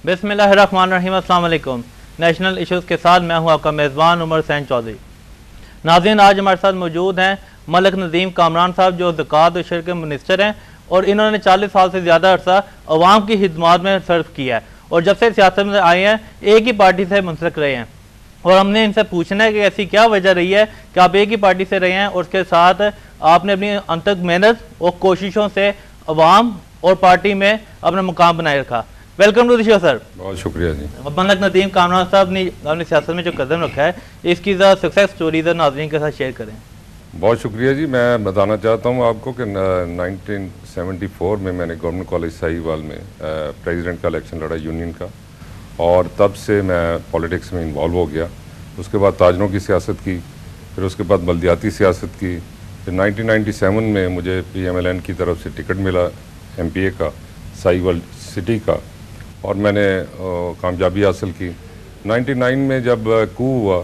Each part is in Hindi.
बिस्मिल्लाहिर्रहमानिर्रहीम, अस्सलाम वालेकुम। नेशनल इश्यूज़ के साथ मैं हूं आपका मेज़बान उमर हुसैन चौधरी। नाज़रीन, आज हमारे साथ मौजूद हैं मलिक नदीम कामरान साहब, जो ज़कात और शर के मिनिस्टर हैं और इन्होंने 40 साल से ज़्यादा अर्सा अवाम की खिदमत में सर्व किया है और जब से सियासत में आए हैं एक ही पार्टी से मुंसलिक रहे हैं। और हमने इनसे पूछना है कि ऐसी क्या वजह रही है कि आप एक ही पार्टी से रहे हैं और उसके साथ आपने अपनी अनथक मेहनत और कोशिशों से अवाम और पार्टी में अपना मुकाम बनाए रखा। Welcome to the show sir. बहुत शुक्रिया जी। मलिक नदीम कामरान साहब ने अपनी सियासत में जो कदम रखा है, इसकी सक्सेस स्टोरी नाज़रीन के साथ शेयर करें। बहुत शुक्रिया जी। मैं बताना चाहता हूँ आपको कि 1974 में मैंने गवर्नमेंट कॉलेज साहिवाल में प्रेसिडेंट का इलेक्शन लड़ा यूनियन का, और तब से मैं पॉलिटिक्स में इन्वॉल्व हो गया। उसके बाद ताजरों की सियासत की, फिर उसके बाद बल्दियाती सियासत की, फिर 1997 में मुझे PMLN की तरफ से टिकट मिला MPA का साहिवाल सिटी का, और मैंने कामयाबी हासिल की। 99 में जब कू हुआ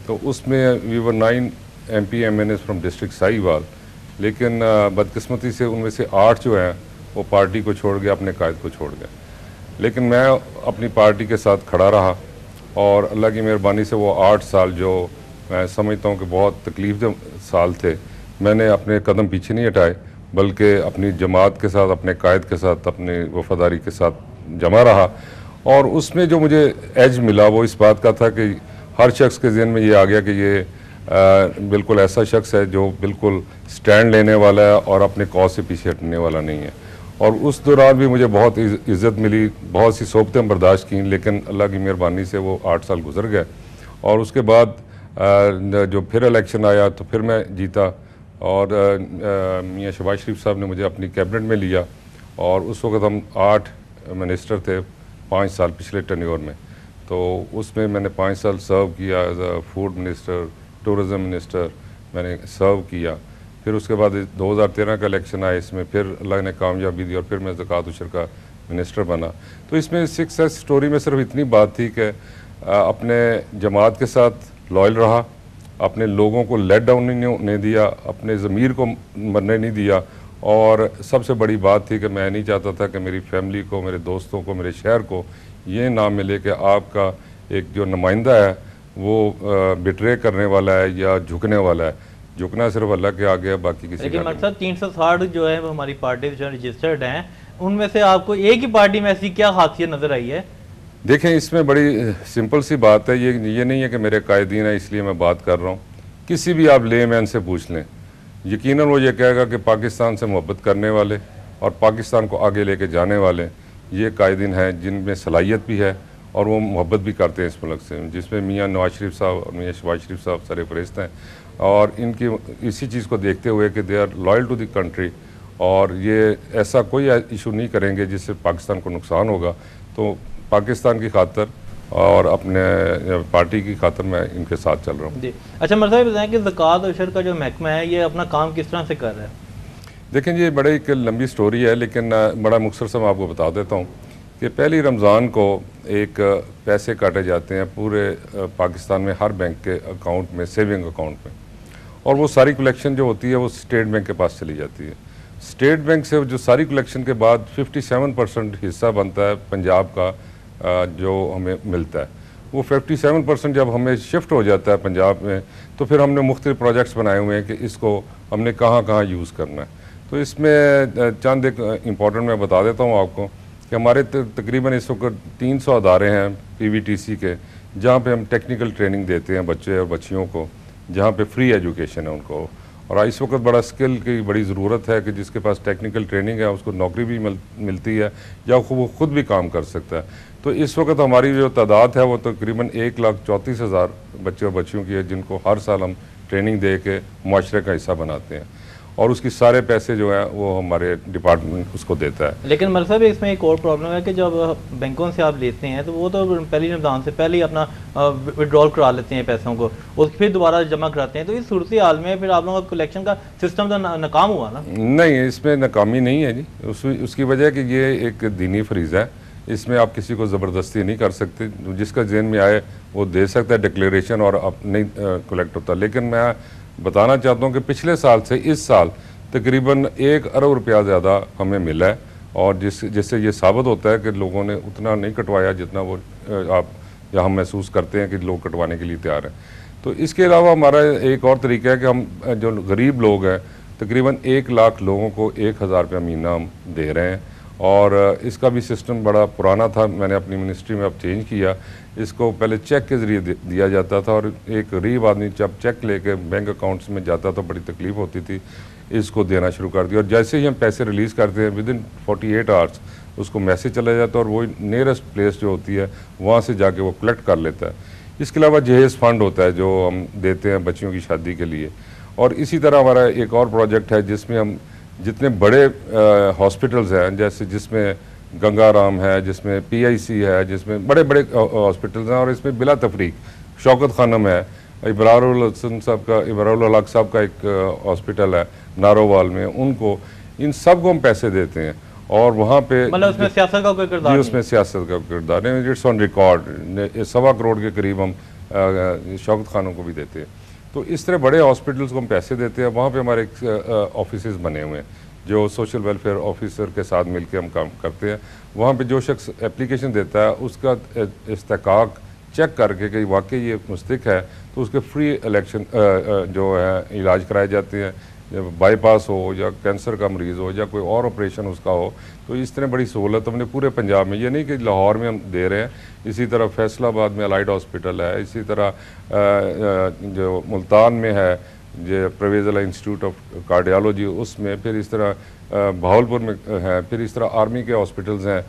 तो उसमें we were 9 MP MNAs from district Sahiwal, लेकिन बदकिस्मती से उनमें से 8 जो हैं वो पार्टी को छोड़ गए, अपने कायद को छोड़ गए। लेकिन मैं अपनी पार्टी के साथ खड़ा रहा और अल्लाह की मेहरबानी से वो 8 साल जो मैं समझता हूँ कि बहुत तकलीफ साल थे, मैंने अपने कदम पीछे नहीं हटाए, बल्कि अपनी जमात के साथ, अपने कायद के साथ, अपनी वफादारी के साथ जमा रहा। और उसमें जो मुझे एज मिला वो इस बात का था कि हर शख्स के ज़हन में ये आ गया कि ये बिल्कुल ऐसा शख्स है जो बिल्कुल स्टैंड लेने वाला है और अपने कॉज से पीछे हटने वाला नहीं है। और उस दौरान भी मुझे बहुत इज़्ज़त मिली, बहुत सी सोबतें बर्दाश्त की, लेकिन अल्लाह की मेहरबानी से वो 8 साल गुजर गए। और उसके बाद जो फिर इलेक्शन आया तो फिर मैं जीता, और मियाँ शहबाज शरीफ साहब ने मुझे अपनी कैबिनेट में लिया, और उस वक्त हम 8 मिनिस्टर थे 5 साल पिछले टेन्योर में। तो उसमें मैंने 5 साल सर्व किया as a food minister, tourism minister मैंने सर्व किया। फिर उसके बाद 2013 का इलेक्शन आया, इसमें फिर अल्लाह ने कामयाबी दी और फिर मैं ज़कात और शर का मिनिस्टर बना। तो इसमें सक्सेस स्टोरी में सिर्फ इतनी बात थी कि अपने जमात के साथ लॉयल रहा, अपने लोगों को लेट डाउन नहीं होने दिया, अपने ज़मीर को मरने नहीं दिया, और सबसे बड़ी बात थी कि मैं नहीं चाहता था कि मेरी फैमिली को, मेरे दोस्तों को, मेरे शहर को ये नाम मिले कि आपका एक जो नुमाइंदा है वो बिट्रे करने वाला है या झुकने वाला है। झुकना सिर्फ अल्लाह के आगे है, बाकी किसी का नहीं। मतलब 360 जो है हमारी पार्टी जो रजिस्टर्ड हैं, उनमें से आपको एक ही पार्टी में ऐसी क्या खासियत नज़र आई है? देखें, इसमें बड़ी सिंपल सी बात है। ये नहीं है कि मेरे कायदीन है इसलिए मैं बात कर रहा हूँ। किसी भी आप ले मैन से पूछ लें, यकीनन वो ये कहेगा कि पाकिस्तान से मोहब्बत करने वाले और पाकिस्तान को आगे लेके जाने वाले ये कायदीन हैं जिनमें सलाहियत भी है और वो मोहब्बत भी करते हैं इस मुल्क से, जिसमें मियाँ नवाज शरीफ साहब और मियाँ शहबाज शरीफ साहब सरफहरिस्त हैं। और इनकी इसी चीज़ को देखते हुए कि they are loyal to the country, और ये ऐसा कोई इशू नहीं करेंगे जिससे पाकिस्तान को नुकसान होगा। तो पाकिस्तान की खातर और अपने पार्टी की खातर मैं इनके साथ चल रहा हूँ। अच्छा, मरसा बताएं कि ज़कात और शर का जो महकमा है ये अपना काम किस तरह से कर रहा है? देखें, ये बड़ी एक लंबी स्टोरी है, लेकिन बड़ा मुख्तसर से मैं आपको बता देता हूँ कि पहली रमज़ान को एक पैसे काटे जाते हैं पूरे पाकिस्तान में हर बैंक के अकाउंट में, सेविंग अकाउंट में, और वो सारी कलेक्शन जो होती है वो स्टेट बैंक के पास चली जाती है। स्टेट बैंक से जो सारी कलेक्शन के बाद 57% हिस्सा बनता है पंजाब का जो हमें मिलता है। वो 57% जब हमें शिफ्ट हो जाता है पंजाब में, तो फिर हमने मुख्तलिफ प्रोजेक्ट्स बनाए हुए हैं कि इसको हमने कहाँ कहाँ यूज़ करना है। तो इसमें चंद एक इम्पॉर्टेंट मैं बता देता हूँ आपको कि हमारे तकरीबन इस वक्त 300 अदारे हैं PVTC के, जहाँ पे हम टेक्निकल ट्रेनिंग देते हैं बच्चे और बच्चियों को, जहाँ पे फ्री एजुकेशन है उनको। और इस वक्त बड़ा स्किल की बड़ी ज़रूरत है कि जिसके पास टेक्निकल ट्रेनिंग है उसको नौकरी भी मिलती है या वो खुद भी काम कर सकता है। तो इस वक्त हमारी जो तादाद है वो तकरीबन 1,34,000 बच्चे और बच्चियों की है, जिनको हर साल हम ट्रेनिंग दे के मुआशरे का हिस्सा बनाते हैं, और उसकी सारे पैसे जो है वो हमारे डिपार्टमेंट उसको देता है। लेकिन मरसा भी इसमें एक और प्रॉब्लम है कि जब बैंकों से आप लेते हैं तो वो तो पहली रमज़ान से पहले ही अपना विड्रॉल करा लेते हैं पैसों को, और फिर दोबारा जमा कराते हैं। तो इस सूरत हाल में फिर आप लोगों का कलेक्शन का सिस्टम तो नाकाम हुआ ना? नहीं, इसमें नाकामी नहीं है जी। उसकी वजह कि ये एक दीनी फरीज़ा है, इसमें आप किसी को ज़बरदस्ती नहीं कर सकते। जिसका ज़हन में आए वो दे सकता है डिक्लेरेशन, और अब नहीं कलेक्ट होता। लेकिन मैं बताना चाहता हूँ कि पिछले साल से इस साल तकरीबन 1 अरब रुपया ज़्यादा हमें मिला है, और जिससे ये साबित होता है कि लोगों ने उतना नहीं कटवाया जितना वो आप या हम महसूस करते हैं कि लोग कटवाने के लिए तैयार हैं। तो इसके अलावा हमारा एक और तरीका है कि हम जो गरीब लोग हैं तकरीबन 1 लाख लोगों को 1000 रुपया महीना हम दे रहे हैं। और इसका भी सिस्टम बड़ा पुराना था, मैंने अपनी मिनिस्ट्री में अब चेंज किया। इसको पहले चेक के ज़रिए दिया जाता था और एक गरीब आदमी जब चेक लेके बैंक अकाउंट्स में जाता तो बड़ी तकलीफ़ होती थी। इसको देना शुरू कर दिया और जैसे ही हम पैसे रिलीज़ करते हैं विदिन 48 आवर्स उसको मैसेज चला जाता है और वो नियरेस्ट प्लेस जो होती है वहाँ से जाके वो कलेक्ट कर लेता है। इसके अलावा जहेज़ फंड होता है जो हम देते हैं बच्चियों की शादी के लिए। और इसी तरह हमारा एक और प्रोजेक्ट है जिसमें हम जितने बड़े हॉस्पिटल्स हैं, जैसे जिसमें गंगाराम है, जिसमें PIC है, जिसमें बड़े बड़े हॉस्पिटल्स हैं, और इसमें बिला तफरीक शौकत खानम है, इबरारुल हक साहब का एक हॉस्पिटल है नारोवाल में, उनको इन सब को हम पैसे देते हैं। और वहाँ पे मतलब उसमें सियासत का कोई किरदार नहीं, उसमें सियासत का किरदार नहीं, इट्स ऑन रिकॉर्ड। 1.25 करोड़ के करीब हम शौकत खानों को भी देते हैं। तो इस तरह बड़े हॉस्पिटल्स को हम पैसे देते हैं। वहाँ पे हमारे ऑफिस बने हुए हैं जो सोशल वेलफेयर ऑफिसर के साथ मिलकर हम काम करते हैं। वहाँ पे जो शख्स एप्लीकेशन देता है उसका इस्तेकाक चेक करके कि वाकई ये मुस्तहिक है तो उसके फ्री इलेक्शन जो है इलाज कराए जाते हैं, बाईपास हो या कैंसर का मरीज़ हो या कोई और ऑपरेशन उसका हो। तो इस तरह बड़ी सहूलत हमने पूरे पंजाब में, ये नहीं कि लाहौर में हम दे रहे हैं, इसी तरह फैसलाबाद में अलाइड हॉस्पिटल है, इसी तरह जो मुल्तान में है जो परवेज़ इंस्टीट्यूट ऑफ कार्डियोलॉजी उसमें, फिर इस तरह भावलपुर में है, फिर इस तरह आर्मी के हॉस्पिटल्स हैं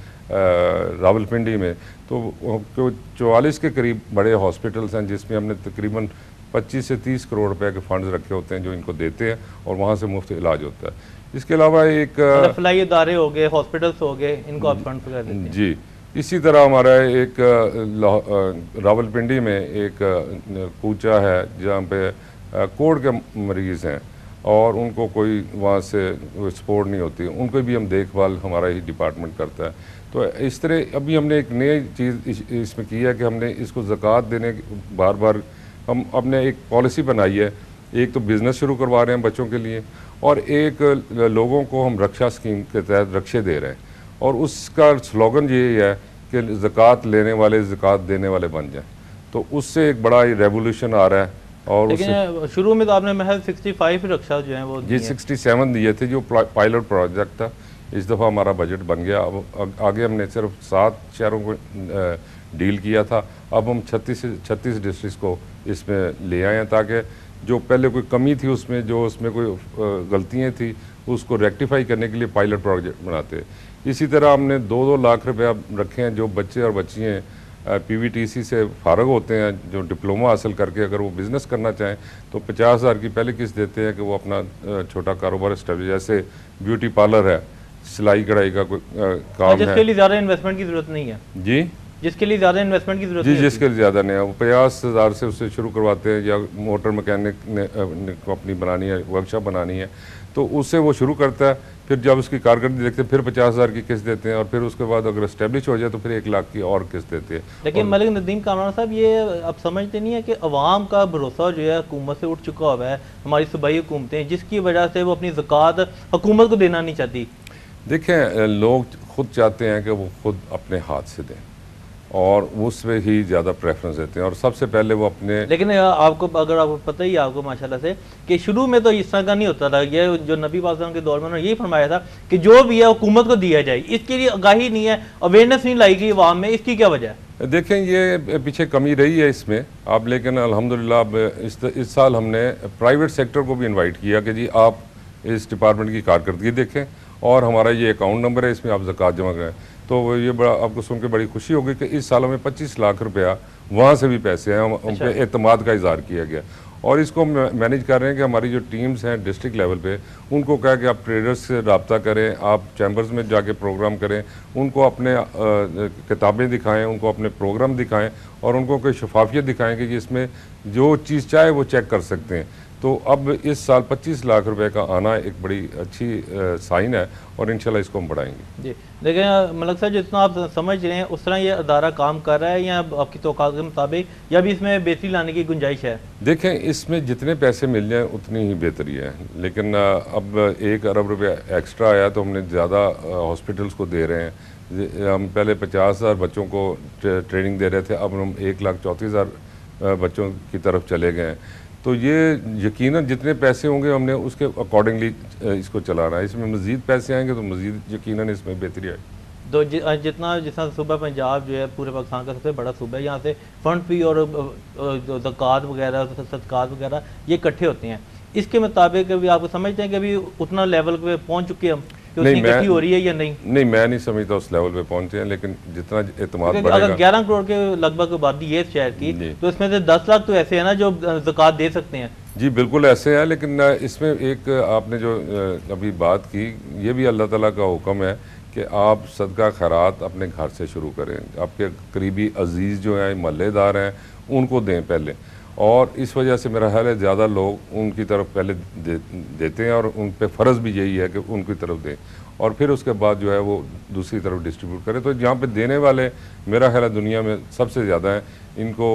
रावलपिंडी में। तो 44 के करीब बड़े हॉस्पिटल्स हैं जिसमें हमने तकरीबन 25 से 30 करोड़ रुपए के फंड्स रखे होते हैं जो इनको देते हैं और वहाँ से मुफ्त इलाज होता है। इसके अलावा एक फलाई इदारे हो गए, हॉस्पिटल्स हो गए, इनको आप फंड वगैरह देते हैं। जी, इसी तरह हमारा एक रावलपिंडी में एक कूचा है जहाँ पे कोढ़ के मरीज़ हैं और उनको कोई वहाँ से सपोर्ट नहीं होती, उनको भी हम देखभाल हमारा ही डिपार्टमेंट करता है। तो इस तरह अभी हमने एक नई चीज़ इसमें की है कि हमने इसको ज़कात देने बार बार हम अपने एक पॉलिसी बनाई है। एक तो बिज़नेस शुरू करवा रहे हैं बच्चों के लिए और एक लोगों को हम रक्षा स्कीम के तहत रक्षे दे रहे हैं और उसका स्लोगन ये है कि ज़कात लेने वाले ज़कात देने वाले बन जाएं। तो उससे एक बड़ा रेवोल्यूशन आ रहा है। और लेकिन शुरू में तो आपने महज 65 रक्षा जो है वो जी 67 दिए थे जो पायलट प्रोजेक्ट था। इस दफ़ा हमारा बजट बन गया। अब आगे हमने सिर्फ 7 शहरों को डील किया था, अब हम 36 डिस्ट्रिक्ट को इसमें ले आए हैं ताकि जो पहले कोई कमी थी उसमें, जो उसमें कोई गलतियाँ थी उसको रेक्टिफाई करने के लिए पायलट प्रोजेक्ट बनाते हैं। इसी तरह हमने 2-2 लाख रुपया रखे हैं जो बच्चे और बच्चियाँ PVTC से फारग होते हैं, जो डिप्लोमा हासिल करके अगर वो बिज़नेस करना चाहें तो 50,000 की पहले किस्त देते हैं कि वो अपना छोटा कारोबार स्टैब्लिश, जैसे ब्यूटी पार्लर है, सिलाई कढ़ाई का कोई काम है, जिसके लिए ज़्यादा इन्वेस्टमेंट की ज़रूरत नहीं है। जी, जिसके लिए ज़्यादा इन्वेस्टमेंट की ज़रूरत जी, जिसके लिए ज़्यादा नहीं है वो 50,000 से उससे शुरू करवाते हैं। या मोटर मैकेनिक ने को अपनी बनानी है, वर्कशॉप बनानी है तो उससे वो शुरू करता है। फिर जब उसकी कारकर्दगी देखते हैं फिर 50,000 की किस्त देते हैं और फिर उसके बाद अगर एस्टेब्लिश हो जाए तो फिर 1 लाख की और किस्त देते हैं। लेकिन मलिक नदीम कामरान साहब, ये आप समझते नहीं है कि अवाम का भरोसा जो है हुकूमत से उठ चुका हुआ है, हमारी सूबाई हुकूमतें, जिसकी वजह से वो अपनी ज़कात हुकूमत को देना नहीं चाहती। देखें, लोग खुद चाहते हैं कि वो खुद अपने हाथ से दें और उसमें ही ज़्यादा प्रेफरेंस देते हैं और सबसे पहले वो अपने। लेकिन आपको अगर आपको पता ही आपको माशाल्लाह से कि शुरू में तो इस तरह का नहीं होता था। ये जो नबी पाक के दौर में उन्होंने यही फरमाया था कि जो भी है हुकूमत को दिया जाए, इसके लिए आगाही नहीं है, अवेयरनेस नहीं लाई गई अवाम में, इसकी क्या वजह है? देखें, ये पीछे कमी रही है इसमें आप, लेकिन अल्हम्दुलिल्लाह अब इस साल हमने प्राइवेट सेक्टर को भी इन्वाइट किया कि जी आप इस डिपार्टमेंट की कारकर्दगी देखें और हमारा ये अकाउंट नंबर है, इसमें आप ज़कात जमा करें। तो ये बड़ा आपको सुन के बड़ी खुशी होगी कि इस साल में 25 लाख रुपया वहाँ से भी पैसे हैं, उन पर एतमाद का इज़हार किया गया और इसको मैनेज कर रहे हैं कि हमारी जो टीम्स हैं डिस्ट्रिक्ट लेवल पे उनको कहा कि आप ट्रेडर्स से रब्ता करें, आप चैम्बर्स में जाके प्रोग्राम करें, उनको अपने किताबें दिखाएं, उनको अपने प्रोग्राम दिखाएं और उनको कोई शफाफियत दिखाएं कि इसमें जो चीज़ चाहे वो चेक कर सकते हैं। तो अब इस साल 25 लाख रुपए का आना एक बड़ी अच्छी साइन है और इंशाल्लाह इसको हम बढ़ाएंगे। जी देखिए मलक साहब, जितना आप समझ रहे हैं उस तरह ये अदारा काम कर रहा है या आपकी तौक़ात के मुताबिक, या भी इसमें बेहतरी लाने की गुंजाइश है? देखें, इसमें जितने पैसे मिल जाएं उतनी ही बेहतरी है, लेकिन अब 1 अरब रुपया एक्स्ट्रा आया तो हमने ज़्यादा हॉस्पिटल्स को दे रहे हैं। हम पहले 50,000 बच्चों को ट्रेनिंग दे रहे थे, अब हम 1,34,000 बच्चों की तरफ चले गए हैं। तो ये यकीनन जितने पैसे होंगे हमने उसके अकॉर्डिंगली इसको चलाना है। इसमें मज़ीद पैसे आएंगे तो मज़ीद यकीनन इसमें बेहतरी आएगी। तो जितना जितना सूबा पंजाब जो है पूरे पाकिस्तान का सबसे बड़ा सूबा है, यहाँ से फंड भी और ज़कात वगैरह सदक़ात वगैरह ये इकट्ठे होते हैं। इसके मुताबिक अभी आप समझते हैं कि अभी उतना लेवल पे पहुँच चुके हम कि उतनी इकट्ठी हो रही है या नहीं? नहीं, मैं नहीं समझता उस लेवल पे पहुंचे हैं, लेकिन जितना एतमाद बढ़ेगा। अगर 11 करोड़ के लगभग आबादी है शहर की, तो इसमें से 10 लाख तो ऐसे हैं ना जो ज़कात दे सकते हैं। जी बिल्कुल ऐसे है, लेकिन इसमें एक आपने जो अभी बात की, ये भी अल्लाह ताला का हुक्म है कि आप सदका खैरात अपने घर से शुरू करें। आपके करीबी अजीज़ जो हैं, महल्लेदार हैं, उनको दें पहले। और इस वजह से मेरा ख्याल है ज़्यादा लोग उनकी तरफ पहले देते हैं और उन पे फ़र्ज़ भी यही है कि उनकी तरफ दें और फिर उसके बाद जो है वो दूसरी तरफ डिस्ट्रीब्यूट करें। तो जहाँ पे देने वाले मेरा ख्याल है दुनिया में सबसे ज़्यादा है, इनको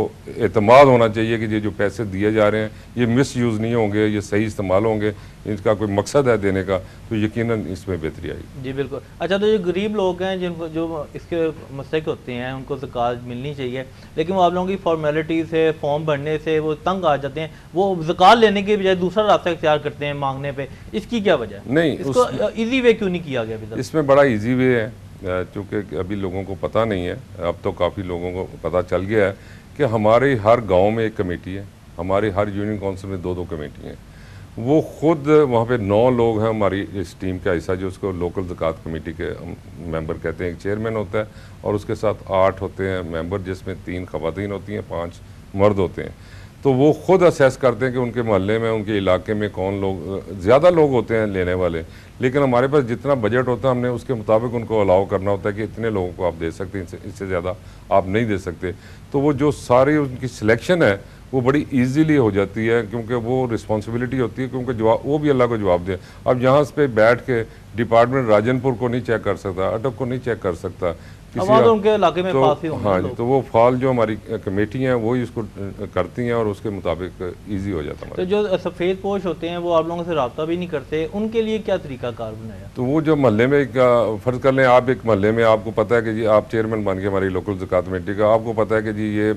एतमाद होना चाहिए कि ये जो पैसे दिए जा रहे हैं ये मिस यूज़ नहीं होंगे, ये सही इस्तेमाल होंगे, इनका कोई मकसद है देने का, तो यकीनन इसमें बेहतरी आएगी। जी बिल्कुल। अच्छा, तो जो गरीब लोग हैं जिनको जो इसके मस्तक होते हैं उनको ज़कात मिलनी चाहिए, लेकिन वो आप लोगों की फॉर्मेलिटी से फॉर्म भरने से वो तंग आ जाते हैं, वो ज़कात लेने के बजाय दूसरा रास्ता इख्तियार करते हैं मांगने पे, इसकी क्या वजह है? नहीं, इसको ईजी वे क्यों नहीं किया गया अभी तक? इसमें बड़ा ईजी वे है, चूँकि अभी लोगों को पता नहीं है, अब तो काफ़ी लोगों को पता चल गया है कि हमारे हर गांव में एक कमेटी है, हमारी हर यूनियन काउंसिल में 2-2 कमेटी हैं। वो खुद वहाँ पे 9 लोग हैं हमारी इस टीम का हिस्सा, जो उसको लोकल ज़कात कमेटी के मेंबर कहते हैं। एक चेयरमैन होता है और उसके साथ 8 होते हैं मेंबर, जिसमें 3 ख़वातीन होती हैं, 5 मर्द होते हैं। तो वो खुद असेस करते हैं कि उनके मोहल्ले में, उनके इलाके में कौन लोग ज़्यादा लोग होते हैं लेने वाले, लेकिन हमारे पास जितना बजट होता है हमने उसके मुताबिक उनको अलाउ करना होता है कि इतने लोगों को आप दे सकते हैं, इससे ज़्यादा आप नहीं दे सकते। तो वो जो सारी उनकी सिलेक्शन है वो बड़ी इजीली हो जाती है, क्योंकि वो रिस्पॉन्सिबिलिटी होती है, क्योंकि जवाब वो भी अल्लाह को जवाब दे। अब यहाँ पे बैठ के डिपार्टमेंट राजनपुर को नहीं चेक कर सकता, अटक को नहीं चेक कर सकता, तो उनके इलाके में पास ही हाँ जी, तो वो फाल जो हमारी कमेटी हैं वो ही इसको करती हैं और उसके मुताबिक ईजी हो जाता है। तो जो सफ़ेद पोश होते हैं वो आप लोगों से रब्ता भी नहीं करते, उनके लिए क्या तरीका कार बनाया? तो वो जो मोहल्ले में फ़र्ज़ कर लें, आप एक मोहल्ले में आपको पता है कि जी आप चेयरमैन बन के हमारी लोकल ज़कात कमेटी का, आपको पता है कि जी ये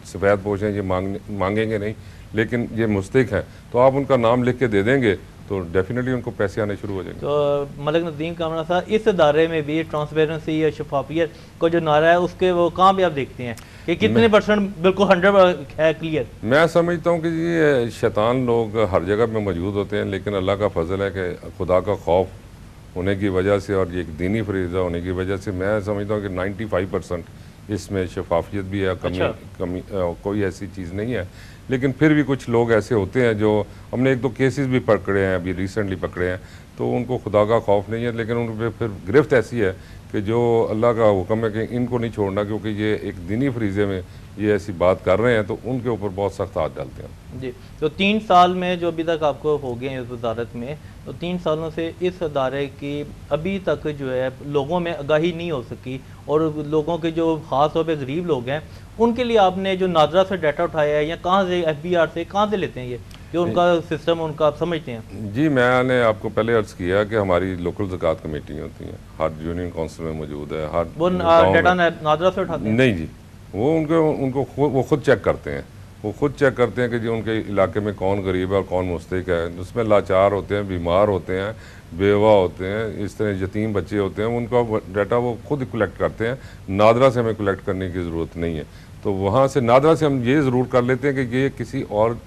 सफ़ेद पोश हैं, ये मांगेंगे नहीं, लेकिन ये मुस्तहिक हैं, तो आप उनका नाम लिख के दे देंगे तो डेफिनेटली उनको पैसे आने शुरू हो जाएंगे। तो मलिक नदीम कामरान साहब, इस इदारे में भी ट्रांसपेरेंसी या शफाफियत को जो नारा है उसके वो कहाँ पे आप देखते हैं कि कितने परसेंट बिल्कुल 100 है क्लियर? मैं समझता हूँ कि ये शैतान लोग हर जगह में मौजूद होते हैं, लेकिन अल्लाह का फजल है कि खुदा का खौफ होने की वजह से और ये एक दीनी फरीज़ा होने की वजह से मैं समझता हूँ कि 95% इसमें शफाफियत भी है, कमी कोई ऐसी चीज़ नहीं है। लेकिन फिर भी कुछ लोग ऐसे होते हैं जो हमने 1-2 केसेस भी पकड़े हैं, अभी रिसेंटली पकड़े हैं, तो उनको खुदा का खौफ नहीं है, लेकिन उन पर फिर गिरफ्त ऐसी है कि जो अल्लाह का हुक्म है कि इनको नहीं छोड़ना, क्योंकि ये एक दीनी फरीज़े में ये ऐसी बात कर रहे हैं, तो उनके ऊपर बहुत सख्त हाथ डालते हैं। जी, तो 3 साल में जो अभी तक आपको हो गए हैं इस वजारत में, तो 3 सालों से इस अदारे की अभी तक जो है लोगों में आगाही नहीं हो सकी, और लोगों के जो ख़ास तौर पे गरीब लोग हैं उनके लिए आपने जो नादरा से डाटा उठाया है या कहाँ से, FBR से कहाँ से लेते हैं ये जो उनका सिस्टम उनका आप समझते हैं? जी, मैंने आपको पहले अर्ज़ किया कि हमारी लोकल ज़कात कमेटी होती हैं, हर यूनियन काउंसिल में मौजूद है। हर वो डाटा नादरा से उठाते हैं? नहीं जी, वो उनको खुद चेक करते हैं, वो खुद चेक करते हैं कि जी उनके इलाके में कौन गरीब है और कौन मुस्तहिक है। उसमें लाचार होते हैं, बीमार होते हैं, बेवा होते हैं, इस तरह यतीम बच्चे होते हैं, उनका डाटा वो खुद कलेक्ट करते हैं। नादरा से हमें कलेक्ट करने की ज़रूरत नहीं है। तो वहाँ से नादरा से हम ये ज़रूर कर लेते हैं कि ये किसी और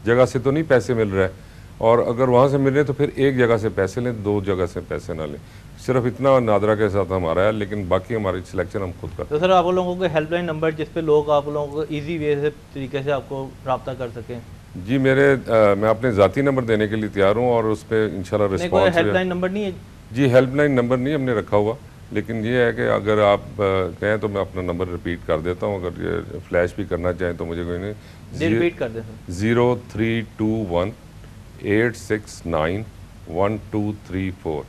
जगह से तो नहीं पैसे मिल रहे हैं, और अगर वहाँ से मिल रहे हैं तो फिर एक जगह से पैसे लें, 2 जगह से पैसे ना लें। सिर्फ इतना नादरा के साथ हमारा है, लेकिन बाकी हमारी सिलेक्शन हम खुद करते हैं। तो सर आप लोगों को हेल्पलाइन नंबर जिस पे लोग आप लोगों को ईजी वे से तरीके से आपको रब्ता कर सकें? जी, मैं अपने ज़ाती नंबर देने के लिए तैयार हूँ और उस पर इंशाल्लाह रिस्पॉन्स। हेल्पलाइन नंबर नहीं है? जी, हेल्पलाइन नंबर नहीं हमने रखा हुआ, लेकिन ये है कि अगर आप कहें तो मैं अपना नंबर रिपीट कर देता हूँ, अगर ये फ्लैश भी करना चाहें तो मुझे कोई नहीं। रिपीट कर दें सर। 0321-869-1234।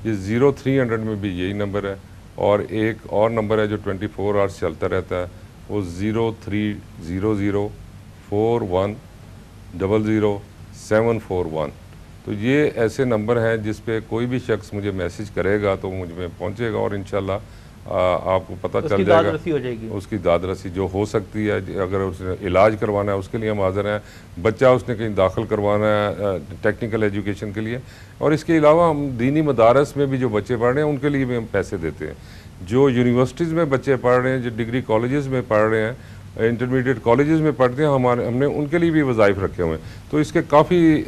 ये 0300 में भी यही नंबर है, और एक और नंबर है जो 24 आवर्स चलता रहता है, वो 030041000741। तो ये ऐसे नंबर हैं जिस पे कोई भी शख्स मुझे मैसेज करेगा तो मुझ में पहुँचेगा, और इंशाल्लाह आपको पता चल जाएगा हो जाएगी। उसकी दाद रसी जो हो सकती है। अगर उसने इलाज करवाना है उसके लिए हम हाज़िर हैं, बच्चा उसने कहीं दाखिल करवाना है टेक्निकल एजुकेशन के लिए, और इसके अलावा हम दीनी मदारस में भी जो बच्चे पढ़ रहे हैं उनके लिए भी हम पैसे देते हैं। जो यूनिवर्सिटीज़ में बच्चे पढ़ रहे हैं, जो डिग्री कॉलेजेस में पढ़ रहे हैं, इंटरमीडिएट कॉलेजेस में पढ़ते हैं, हमने उनके लिए भी वज़ाइफ रखे हुए हैं। तो इसके काफ़ी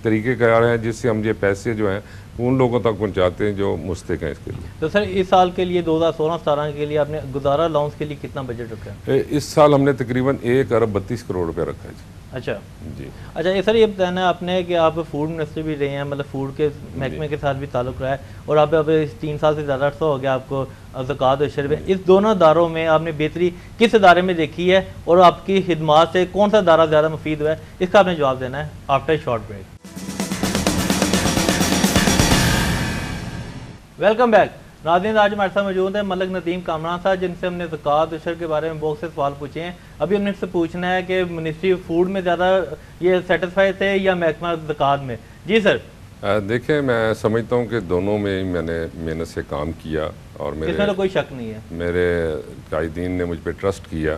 तरीके कार हैं जिससे हम ये पैसे जो हैं उन लोगों तक पहुंचाते हैं जो मुस्तहिक हैं इसके लिए। तो सर इस साल के लिए 2016-17 के लिए आपने गुजारा अलाउंस के लिए कितना बजट रखा है? इस साल हमने तकरीबन 1 अरब 32 करोड़ रुपये रखा है जी। अच्छा जी। अच्छा, ये सर ये बताना है आपने कि आप फूड मिनिस्टर भी रहे हैं, मतलब फूड के महकमे के साथ भी ताल्लुक़ रहा है, और आप अब 3 साल से ज़्यादा अर्सा हो गया आपको ज़कात और शरब। इस दोनों इदारों में आपने बेहतरी किस इदारे में देखी है, और आपकी खिदमात से कौन सा इदारा ज़्यादा मुफीद हुआ है, इसका आपने जवाब देना है after short break. Welcome back नाज़रीन, आज हमारे साथ मौजूद है मलक नदीम कामरान साहब, जिनसे हमने ज़कात उशर के बारे में बहुत से सवाल पूछे हैं। अभी हमने इससे पूछना है कि मिनिस्ट्री फूड में ज़्यादा ये सेटिस्फाई थे या महकमा ज़कात में? जी सर। देखें, मैं समझता हूँ कि दोनों में ही मैंने मेहनत से काम किया, और इसमें तो कोई शक नहीं है, मेरे कायदीन ने मुझ पर ट्रस्ट किया।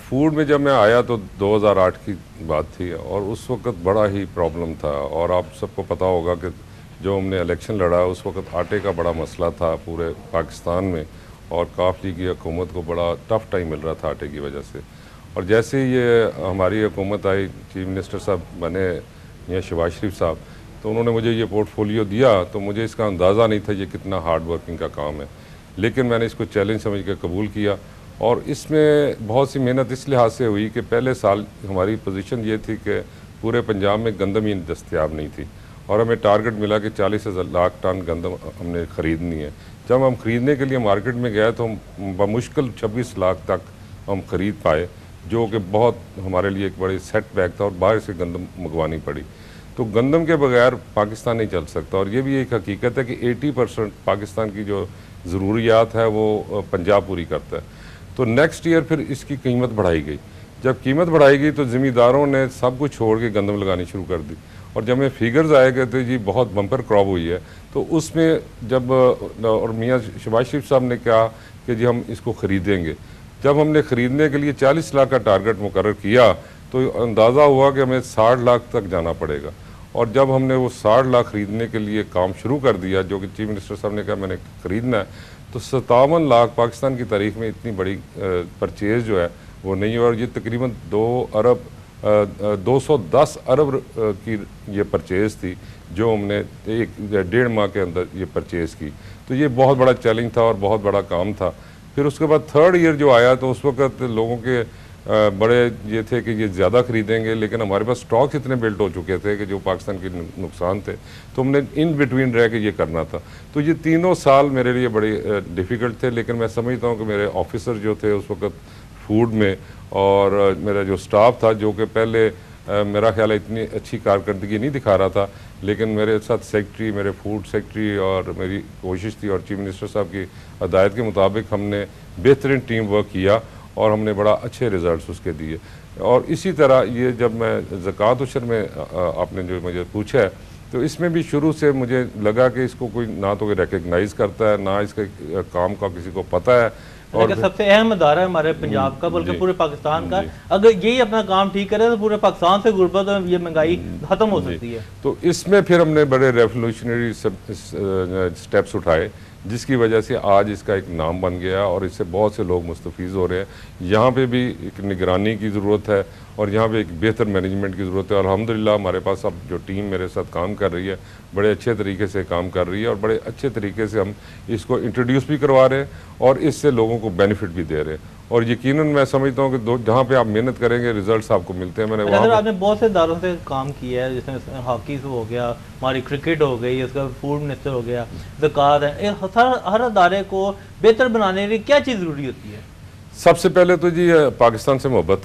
फूड में जब मैं आया तो 2008 की बात थी, और उस वक्त बड़ा ही प्रॉब्लम था, और आप सबको पता होगा कि जो हमने इलेक्शन लड़ा उस वक्त आटे का बड़ा मसला था पूरे पाकिस्तान में, और काफ़ी की हुकूमत को बड़ा टफ़ टाइम मिल रहा था आटे की वजह से। और जैसे ही ये हमारी हुकूमत आई, चीफ मिनिस्टर साहब बने या शहबाज शरीफ साहब, तो उन्होंने मुझे ये पोर्टफोलियो दिया, तो मुझे इसका अंदाज़ा नहीं था ये कितना हार्ड वर्किंग का काम है, लेकिन मैंने इसको चैलेंज समझ कर कबूल किया। और इसमें बहुत सी मेहनत इस लिहाज से हुई कि पहले साल हमारी पोजीशन ये थी कि पूरे पंजाब में गंदम ही दस्तयाब नहीं थी, और हमें टारगेट मिला कि 40 लाख टन गंदम हमने ख़रीदनी है। जब हम ख़रीदने के लिए मार्केट में गए तो हम बमुश्किल 26 लाख तक हम ख़रीद पाए, जो कि बहुत हमारे लिए एक बड़ी सेटबैक था, और बाहर से गंदम मंगवानी पड़ी। तो गंदम के बगैर पाकिस्तान नहीं चल सकता, और ये भी एक हकीकत है कि 80% पाकिस्तान की जो ज़रूरियात है वो पंजाब पूरी करता है। तो नेक्स्ट ईयर फिर इसकी कीमत बढ़ाई गई। जब कीमत बढ़ाई गई तो ज़मींदारों ने सब कुछ छोड़ के गंदम लगानी शुरू कर दी, और जब मैं फिगर्स आए गए थे जी बहुत बम्पर क्रॉप हुई है, तो उसमें जब और मियाँ शहबाज शरीफ साहब ने कहा कि जी हम इसको ख़रीदेंगे। जब हमने ख़रीदने के लिए 40 लाख का टारगेट मुकर्रर किया तो अंदाज़ा हुआ कि हमें 60 लाख तक जाना पड़ेगा। और जब हमने वो 60 लाख ख़रीदने के लिए काम शुरू कर दिया, जो कि चीफ मिनिस्टर साहब ने कहा मैंने ख़रीदना है, तो 57 लाख पाकिस्तान की तारीख में इतनी बड़ी परचेज़ जो है वो नहीं है। और ये तकरीबन 210 अरब की ये परचेज़ थी जो हमने 1.5 माह के अंदर ये परचेज़ की। तो ये बहुत बड़ा चैलेंज था और बहुत बड़ा काम था। फिर उसके बाद थर्ड ईयर जो आया तो उस वक्त लोगों के बड़े ये थे कि ये ज़्यादा ख़रीदेंगे, लेकिन हमारे पास स्टॉक्स इतने बिल्ट हो चुके थे कि जो पाकिस्तान के नुकसान थे, तो हमने इन बिटवीन रह के ये करना था। तो ये तीनों साल मेरे लिए बड़े डिफ़िकल्ट थे, लेकिन मैं समझता हूँ कि मेरे ऑफिसर जो थे उस वक्त फूड में, और मेरा जो स्टाफ था जो कि पहले मेरा ख्याल है इतनी अच्छी कारकर्दगी नहीं दिखा रहा था, लेकिन मेरे साथ सेक्रेटरी, मेरे फूड सेक्रेटरी और मेरी कोशिश थी, और चीफ मिनिस्टर साहब की हदायत के मुताबिक हमने बेहतरीन टीम वर्क किया और हमने बड़ा अच्छे रिज़ल्ट्स उसके दिए। और इसी तरह ये जब मैं ज़कात उशर में आपने जो मुझे पूछा है, तो इसमें भी शुरू से मुझे लगा कि इसको कोई ना तो कोई रिकग्नाइज़ करता है, ना इसके काम का किसी को पता है। और सबसे अहम अदारा है हमारे पंजाब का, बल्कि पूरे पाकिस्तान का। अगर यही अपना काम ठीक करे तो पूरे पाकिस्तान से गुर्बत और ये महंगाई खत्म हो सकती है। तो इसमें फिर हमने बड़े रेवोल्यूशनरी स्टेप्स उठाए, जिसकी वजह से आज इसका एक नाम बन गया और इससे बहुत से लोग मुस्तफ़ीज़ हो रहे हैं। यहाँ पे भी एक निगरानी की ज़रूरत है और यहाँ पे एक बेहतर मैनेजमेंट की ज़रूरत है। और अल्हम्दुलिल्लाह हमारे पास अब जो टीम मेरे साथ काम कर रही है बड़े अच्छे तरीके से काम कर रही है, और बड़े अच्छे तरीके से हम इसको इंट्रोड्यूस भी करवा रहे हैं और इससे लोगों को बेनिफिट भी दे रहे हैं। और यकीनन मैं समझता हूँ कि जहाँ पे आप मेहनत करेंगे रिजल्ट्स आपको मिलते हैं। मैंने अच्छा सर, वहाँ आपने बहुत से इदारों से काम किया है, जिसमें हॉकी से हो गया, हमारी क्रिकेट हो गई, उसका फूड मिनिस्टर हो गया, ज़कात है, हर अदारे को बेहतर बनाने के लिए क्या चीज़ ज़रूरी होती है? सबसे पहले तो जी पाकिस्तान से मोहब्बत,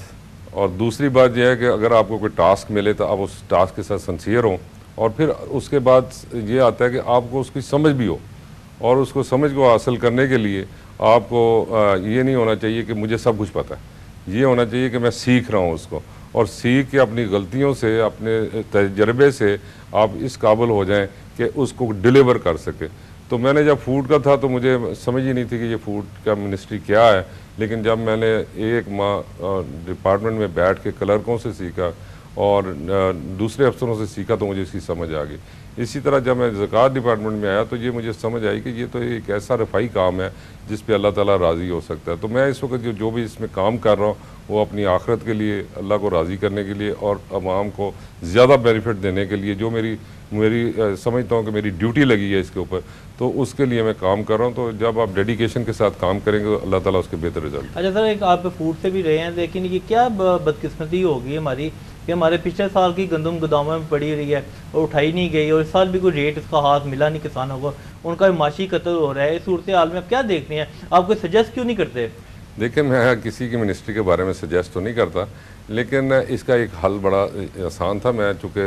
और दूसरी बात यह है कि अगर आपको कोई टास्क मिले तो आप उस टास्क के साथ सिंसियर हों, और फिर उसके बाद ये आता है कि आपको उसकी समझ भी हो, और उसको समझ को हासिल करने के लिए आपको ये नहीं होना चाहिए कि मुझे सब कुछ पता है। ये होना चाहिए कि मैं सीख रहा हूँ उसको, और सीख के अपनी गलतियों से, अपने तजर्बे से आप इस काबिल हो जाएं कि उसको डिलीवर कर सके। तो मैंने जब फूड का था तो मुझे समझ ही नहीं थी कि ये फूड का मिनिस्ट्री क्या है, लेकिन जब मैंने एक माह डिपार्टमेंट में बैठ के क्लर्कों से सीखा और दूसरे अफसरों से सीखा तो मुझे इसकी समझ आ गई। इसी तरह जब मैं ज़कात डिपार्टमेंट में आया तो ये मुझे समझ आई कि ये तो एक ऐसा रफ़ाई काम है जिस पे अल्लाह ताला राज़ी हो सकता है। तो मैं इस वक्त जो भी इसमें काम कर रहा हूँ वो अपनी आखिरत के लिए, अल्लाह को राज़ी करने के लिए और अवाम को ज़्यादा बेनिफिट देने के लिए, जो मेरी समझता हूँ कि मेरी ड्यूटी लगी है इसके ऊपर, तो उसके लिए मैं काम कर रहा हूँ। तो जब आप डेडिकेशन के साथ काम करेंगे तो अल्लाह ताला उसके बेहतर रिजल्ट। अच्छा सर, एक आप फूड से भी रहे हैं, लेकिन ये क्या बदकिस्मती होगी हमारी कि हमारे पिछले साल की गंदम गोदामों में पड़ी रही है और उठाई नहीं गई, और इस साल भी कोई रेट इसका हाथ मिला नहीं किसानों को, उनका माशी कत्ल हो रहा है। इस सूरत हाल में आप क्या देखते हैं, आप कोई सजेस्ट क्यों नहीं करते? देखिए, मैं किसी की मिनिस्ट्री के बारे में सजेस्ट तो नहीं करता, लेकिन इसका एक हल बड़ा आसान था। मैं चूँकि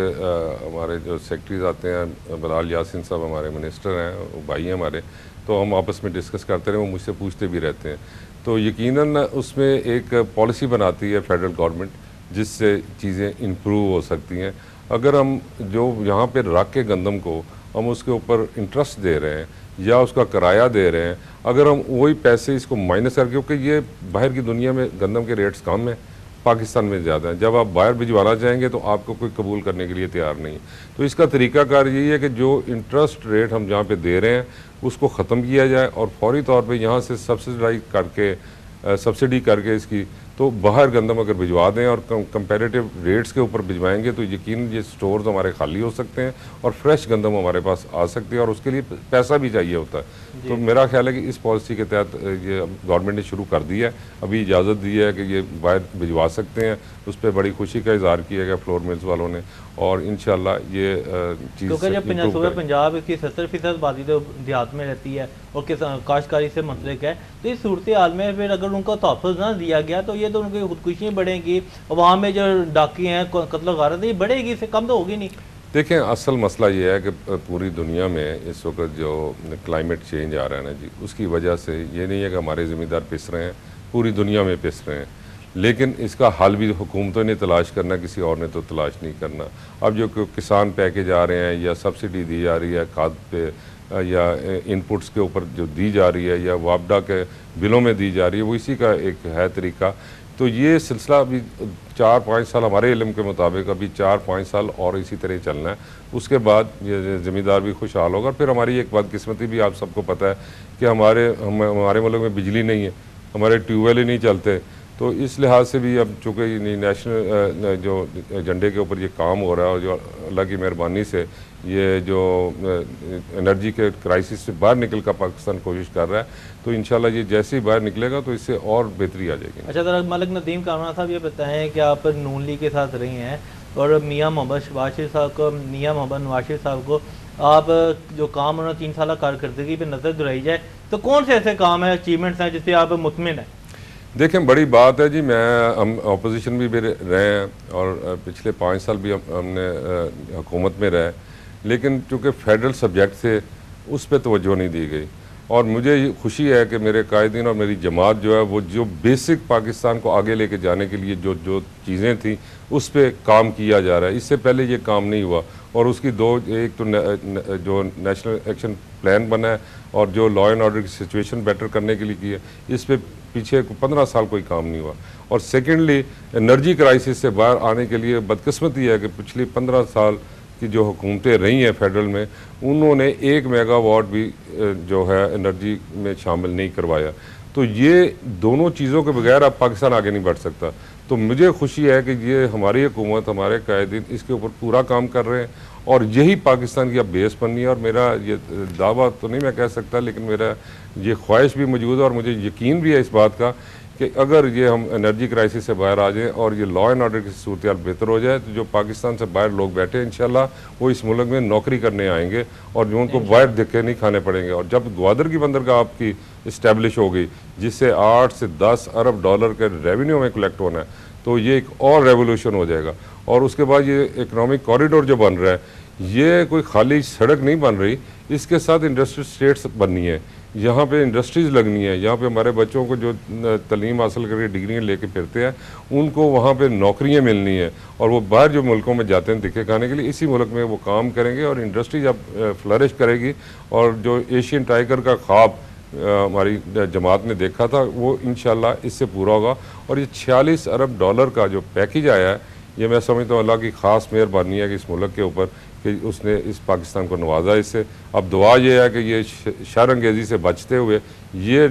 हमारे जो सेक्रेटरीज आते हैं, बलाल यासिन साहब हमारे मिनिस्टर हैं, वो भाई हैं हमारे, तो हम आपस में डिस्कस करते रहे, वो मुझसे पूछते भी रहते हैं। तो यकीनन उसमें एक पॉलिसी बनाती है फेडरल गवर्नमेंट जिससे चीज़ें इम्प्रूव हो सकती हैं। अगर हम जो यहाँ पे रख के गंदम को हम उसके ऊपर इंटरेस्ट दे रहे हैं या उसका किराया दे रहे हैं, अगर हम वही पैसे इसको माइनस करके, क्योंकि ये बाहर की दुनिया में गंदम के रेट्स कम हैं, पाकिस्तान में ज़्यादा है, जब आप बाहर भिजवाना चाहेंगे तो आपको कोई कबूल करने के लिए तैयार नहीं है। तो इसका तरीकाकार यही है कि जो इंटरेस्ट रेट हम जहाँ पे दे रहे हैं उसको ख़त्म किया जाए और फौरी तौर पे यहाँ से सब्सिडी करके इसकी, तो बाहर गंदम अगर भिजवा दें और कंपैरेटिव रेट्स के ऊपर भिजवाएंगे तो यकीन ये स्टोर्स हमारे खाली हो सकते हैं और फ्रेश गंदम हमारे पास आ सकती है, और उसके लिए पैसा भी चाहिए होता है। तो मेरा ख्याल है कि इस पॉलिसी के तहत ये गवर्नमेंट ने शुरू कर दी है, अभी इजाज़त दी है कि ये बाहर भिजवा सकते हैं। उस पर बड़ी खुशी का इजहार किया गया फ्लोर मिल्स वालों ने, और इंशाल्लाह ये चीज़ जब पंजाब की 70% आबादी तो देहात में रहती है और काश्तकारी से मुतल्लिक है, तो इस सूरत हाल में फिर अगर उनका तहफ़्फ़ुज़ ना दिया गया तो ये तो उनकी खुदकुशियाँ बढ़ेंगी, वहाँ में जो डाकी हैं, कत्ल गारत, ये बढ़ेगी, इससे कम तो होगी नहीं। देखें, असल मसला ये है कि पूरी दुनिया में इस वक्त जो क्लाइमेट चेंज आ रहा है ना जी, उसकी वजह से ये नहीं है कि हमारे ज़मींदार पिस रहे हैं, पूरी दुनिया में पिस रहे हैं, लेकिन इसका हल भी हुकूमतों ने तलाश करना, किसी और ने तो तलाश नहीं करना। अब जो किसान पैकेज आ रहे हैं या सब्सिडी दी जा रही है खाद पे या इनपुट्स के ऊपर जो दी जा रही है या वापडा के बिलों में दी जा रही है, वो इसी का एक है तरीका। तो ये सिलसिला अभी 4-5 साल हमारे इल्म के मुताबिक अभी 4-5 साल और इसी तरह चलना है। उसके बाद ये ज़मींदार भी खुशहाल होगा। फिर हमारी एक बदकिस्मती भी आप सबको पता है कि हमारे मुल्क में बिजली नहीं है, हमारे ट्यूबवेल ही नहीं चलते। तो इस लिहाज से भी अब चूँकि नेशनल जो एजेंडे के ऊपर ये काम हो रहा है और जो अल्लाह की मेहरबानी से ये जो एनर्जी के क्राइसिस से बाहर निकल कर पाकिस्तान कोशिश कर रहा है, तो इंशाल्लाह ये जैसे ही बाहर निकलेगा तो इससे और बेहतरी आ जाएगी। अच्छा सर, मलिक नदीम कामरान साहब ये बताएं कि आप नून लीग के साथ रही हैं और मियाँ मोहम्मद नवाज साहब को आप जो काम उन्होंने 3 साल कारकर्दगी पर नज़र दुराई जाए, तो कौन से ऐसे काम है, अचीवमेंट्स हैं जिससे आप मुतमिन हैं? देखें, बड़ी बात है जी, हम अपोजिशन भी रहे हैं और पिछले 5 साल भी हमने हुकूमत में रहे, लेकिन चूँकि फेडरल सब्जेक्ट से उस पर तवज्जो नहीं दी गई। और मुझे खुशी है कि मेरे कायदीन और मेरी जमात जो है वो जो बेसिक पाकिस्तान को आगे लेके जाने के लिए जो चीज़ें थी उस पर काम किया जा रहा है। इससे पहले ये काम नहीं हुआ, और उसकी एक तो जो नेशनल एक्शन प्लान बना है और जो लॉ एंड ऑर्डर की सिचुएशन बेटर करने के लिए की है, इस पर पीछे 15 साल कोई काम नहीं हुआ। और सेकेंडली, एनर्जी क्राइसिस से बाहर आने के लिए बदकिस्मती है कि पिछली 15 साल की जो हुकूमतें रही हैं फेडरल में, उन्होंने 1 मेगावाट भी जो है एनर्जी में शामिल नहीं करवाया। तो ये दोनों चीज़ों के बगैर अब पाकिस्तान आगे नहीं बढ़ सकता। तो मुझे खुशी है कि ये हमारी हुकूमत, हमारे कायदीन इसके ऊपर पूरा काम कर रहे हैं और यही पाकिस्तान की अब बेस बननी है। और मेरा ये दावा तो नहीं मैं कह सकता, लेकिन मेरा ये ख्वाहिश भी मौजूद है और मुझे यकीन भी है इस बात का कि अगर ये हम एनर्जी क्राइसिस से बाहर आ जाएं और ये लॉ एंड ऑर्डर की सूरत हाल बेहतर हो जाए, तो जो पाकिस्तान से बाहर लोग बैठे हैं इंशाल्लाह वो इस मुल्क में नौकरी करने आएंगे और जो उनको बाहर धक्के नहीं खाने पड़ेंगे। और जब ग्वादर की बंदरगाह आपकी इस्टेब्लिश हो गई, जिससे 8 से 10 अरब डॉलर के रेवेन्यू में कलेक्ट होना है, तो ये एक और रेवोल्यूशन हो जाएगा। और उसके बाद ये इकोनॉमिक कॉरिडोर जो बन रहा है, ये कोई खाली सड़क नहीं बन रही, इसके साथ इंडस्ट्रियल स्टेट्स बननी है, यहाँ पे इंडस्ट्रीज़ लगनी है, यहाँ पे हमारे बच्चों को जो तालीम हासिल करके डिग्रियाँ लेके फिरते हैं उनको वहाँ पे नौकरियाँ मिलनी है और वो बाहर जो मुल्कों में जाते हैं दिखे खाने के लिए, इसी मुल्क में वो काम करेंगे और इंडस्ट्री जब फ्लरिश करेगी और जो एशियन टाइगर का ख्वाब हमारी जमात ने देखा था वो इंशाल्लाह इससे पूरा होगा। और ये 46 अरब डॉलर का जो पैकेज आया है, ये मैं समझता हूँ अल्लाह की ख़ास मेहरबानी है कि इस मुल्क के ऊपर कि उसने इस पाकिस्तान को नवाजा इससे। अब दुआ ये है कि ये शरअंगेज़ी से बचते हुए ये